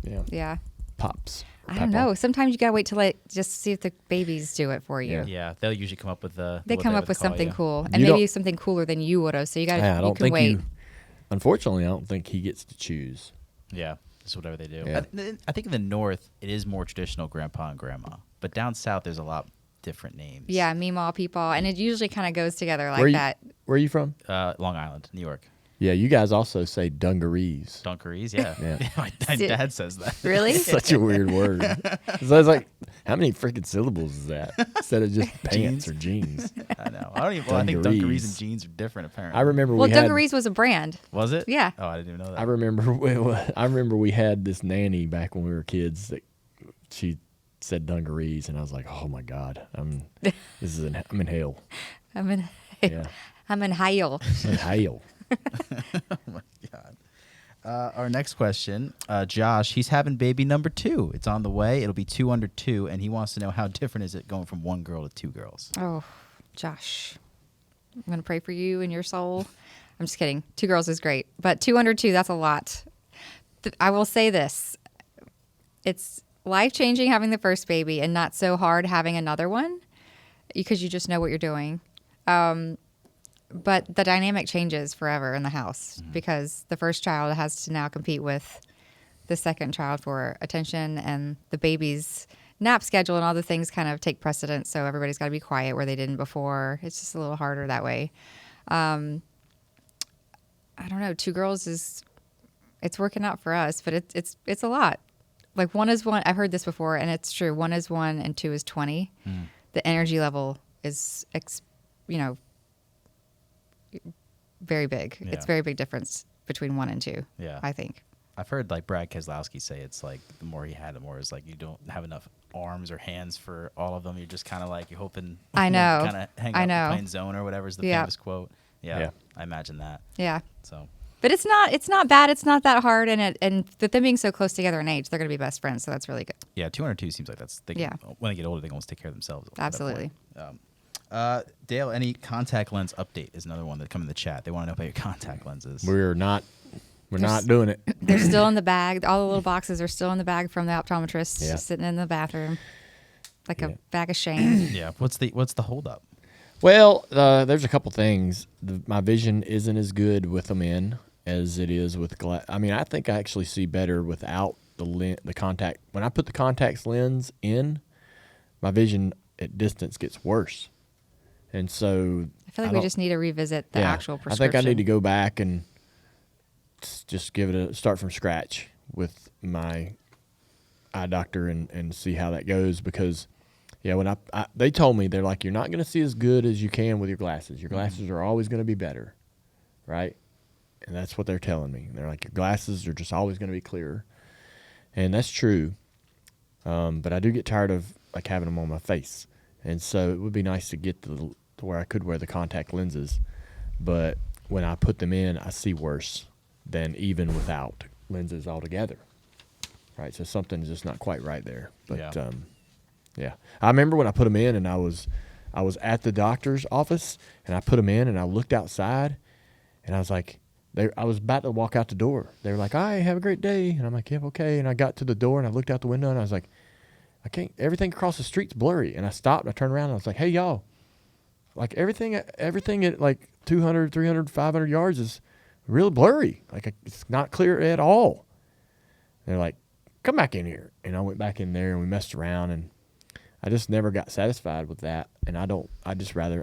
Yeah. Yeah. Pops. I don't know. Sometimes you gotta wait till just see if the babies do it for you. Yeah, they'll usually come up with They come up with something cool, and You maybe don't- something cooler than you would have. So you got Yeah, I you don't can think wait. unfortunately, I don't think he gets to choose. Yeah, just whatever they do. Yeah. I think in the north, it is more traditional grandpa and grandma. But down south, there's a lot different names. Yeah, Meemaw, Peepaw, and it usually kind of goes together like Where you- that. Where are you from? Long Island, New York. Yeah, you guys also say dungarees. Dungarees, yeah. Yeah. My dad says that. Really? Such a weird word. So it's like, how many freaking syllables is that? Instead of just pants Jeans. or jeans. I know. I think dungarees and jeans are different, apparently. I remember Well, we had. Dungarees was a brand. Was it? Yeah. Oh, I didn't even know that. I remember we had this nanny back when we were kids that she said dungarees, and I was like, oh my god, I'm in hell. I'm in. Yeah, I'm in Hale. I'm in hell. Oh my god. Our next question, Josh. He's having baby number 2. It's on the way. It'll be 2 under 2, and he wants to know how different is it going from 1 girl to 2 girls. Oh, Josh, I'm gonna pray for you and your soul. I'm just kidding. 2 girls is great, but 2 under 2, that's a lot. I will say this: it's life-changing having the first baby, and not so hard having another one because you just know what you're doing. But the dynamic changes forever in the house because the first child has to now compete with the second child for attention, and the baby's nap schedule and all the things kind of take precedence. So everybody's got to be quiet where they didn't before. It's just a little harder that way. I don't know. 2 girls it's working out for us, but it's a lot. Like 1 is 1. I've heard this before, and it's true. 1 is 1 and 2 is 20. The energy level is, very big. Yeah. It's a very big difference between 1 and 2. Yeah. I think. I've heard like Brad Keselowski say it's like the more he had, the more it's like you don't have enough arms or hands for all of them. You're just kind of like you're hoping. I know. Kind of hang I out in know. the plain zone or whatever is the Yeah. famous quote. Yeah, I imagine that. Yeah. So. But it's not bad. It's not that hard, and with them being so close together in age, they're going to be best friends. So that's really good. Yeah, 202 seems like that's. When they get older, they can almost take care of themselves. at that Absolutely. point. Dale, any contact lens update is another one that come in the chat. They want to know about your contact lenses. We're not doing it. They're still in the bag. All the little boxes are still in the bag from the optometrist, Yeah. just sitting in the bathroom, like Yeah. a bag of shame. Yeah. What's the holdup? Well, there's a couple things. My vision isn't as good with them in as it is with glass. I mean, I think I actually see better without the contact. When I put the contacts lens in, my vision at distance gets worse. And so I feel like we just need to revisit the actual I prescription. think I need to go back and just give it a start from scratch with my eye doctor and see how that goes, because when they told me, they're like, you're not going to see as good as you can with your glasses. Your glasses are always going to be better, right? And that's what they're telling me. They're like, your glasses are just always going to be clearer. And that's true. But I do get tired of like having them on my face. And so it would be nice to get to where I could wear the contact lenses. But when I put them in, I see worse than even without lenses altogether. Right? So something's just not quite right there. But yeah. I remember when I put them in, and I was at the doctor's office, and I put them in, and I looked outside, and I was like, I was about to walk out the door. They were like, "All right, have a great day." And I'm like, "Yeah, okay." And I got to the door, and I looked out the window, and I was like, I can't, everything across the street's blurry. And I stopped, and I turned around, and I was like, "Hey, y'all, like everything at like 200, 300, 500 yards is real blurry. Like it's not clear at all." They're like, "Come back in here." And I went back in there, and we messed around, and I just never got satisfied with that. And I just rather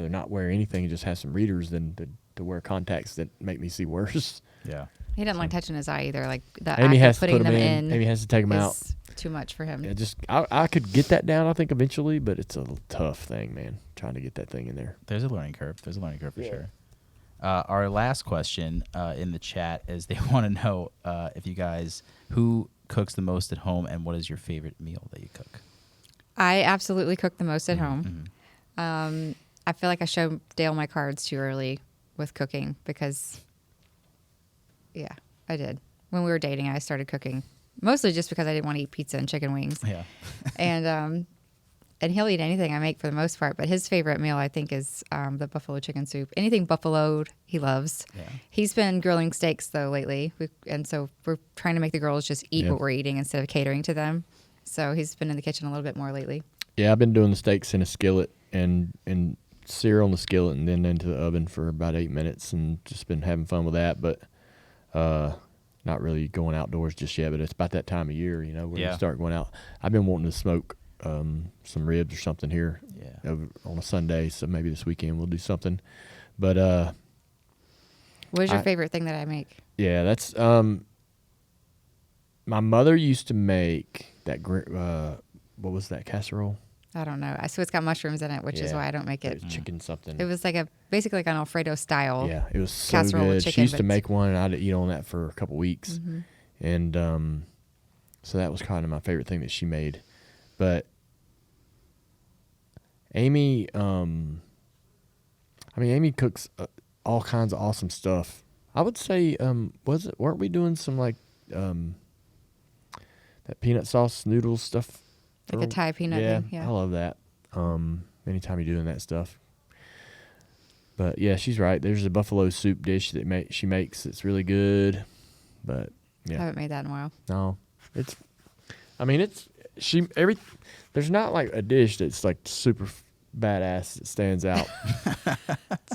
not wear anything and just have some readers than to wear contacts that make me see worse. Yeah. He doesn't like touching his eye either. Like the Amy act has of to putting put them them in. Amy has to take them out. is too much for him. Yeah, I could get that down, I think, eventually, but it's a tough thing, man, trying to get that thing in there. There's a learning curve. There's a learning curve for sure. Our last question in the chat is they want to know if you guys, who cooks the most at home and what is your favorite meal that you cook? I absolutely cook the most at home. I feel like I showed Dale my cards too early with cooking because, yeah, I did. When we were dating, I started cooking mostly just because I didn't want to eat pizza and chicken wings. Yeah. And he'll eat anything I make for the most part. But his favorite meal, I think, is the buffalo chicken soup. Anything buffaloed, he loves. Yeah. He's been grilling steaks, though, lately. And so we're trying to make the girls just eat what we're eating instead of catering to them. So he's been in the kitchen a little bit more lately. Yeah, I've been doing the steaks in a skillet and sear on the skillet and then into the oven for about 8 minutes and just been having fun with that. But not really going outdoors just yet. But it's about that time of year, you know, where you start going out. I've been wanting to smoke some ribs or something here over on a Sunday, so maybe this weekend we'll do something. But what is your favorite thing that I make? Yeah, that's my mother used to make that what was that casserole? I don't know. So it's got mushrooms in it, which is why I don't make it. It was chicken something. It was like basically like an Alfredo style. Yeah, it was so casserole good. with chicken, She used to make one, and I'd eat on that for a couple weeks, and so that was kind of my favorite thing that she made. But Amy, Amy cooks all kinds of awesome stuff. I would say, weren't we doing some like that peanut sauce noodles stuff? Like a Thai peanut thing? Yeah, I love that. Anytime you're doing that stuff. But yeah, she's right. There's a buffalo soup dish that she makes that's really good. But yeah, I haven't made that in a while. No, there's not like a dish that's like super badass that stands out.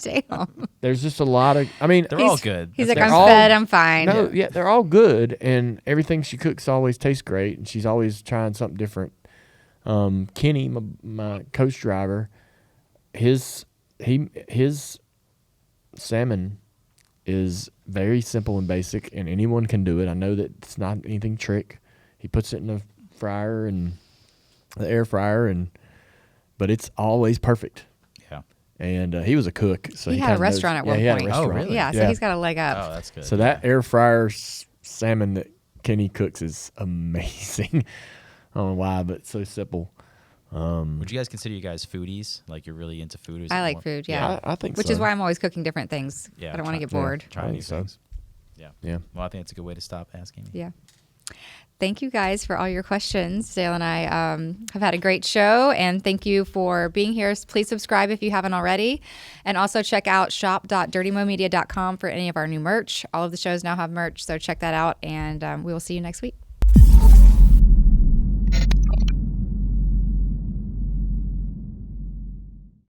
Damn. There's just a lot of. They're all good. He's like, I'm fed, I'm fine. No, yeah, they're all good, and everything she cooks always tastes great, and she's always trying something different. Kenny, my coach driver, his salmon is very simple and basic, and anyone can do it. I know that it's not anything trick. He puts it in the fryer and the air fryer, but it's always perfect. Yeah. And he was a cook, so he had a restaurant at one he had point. a restaurant. Oh, really? Yeah, so he's got a leg up. Oh, that's good. So that air fryer salmon that Kenny cooks is amazing. I don't know why, but it's so simple. Would you guys consider you guys foodies? Like you're really into food? Or is it I like more- food, yeah. I think Which so. is why I'm always cooking different things. Yeah, I don't want to get yeah. bored. Trying I new think so. things. Yeah. Yeah. Well, I think it's a good way to stop asking. Yeah. Thank you guys for all your questions. Dale and I have had a great show, and thank you for being here. Please subscribe if you haven't already, and also check out shop.dirtymomedia.com for any of our new merch. All of the shows now have merch, so check that out, and we will see you next week.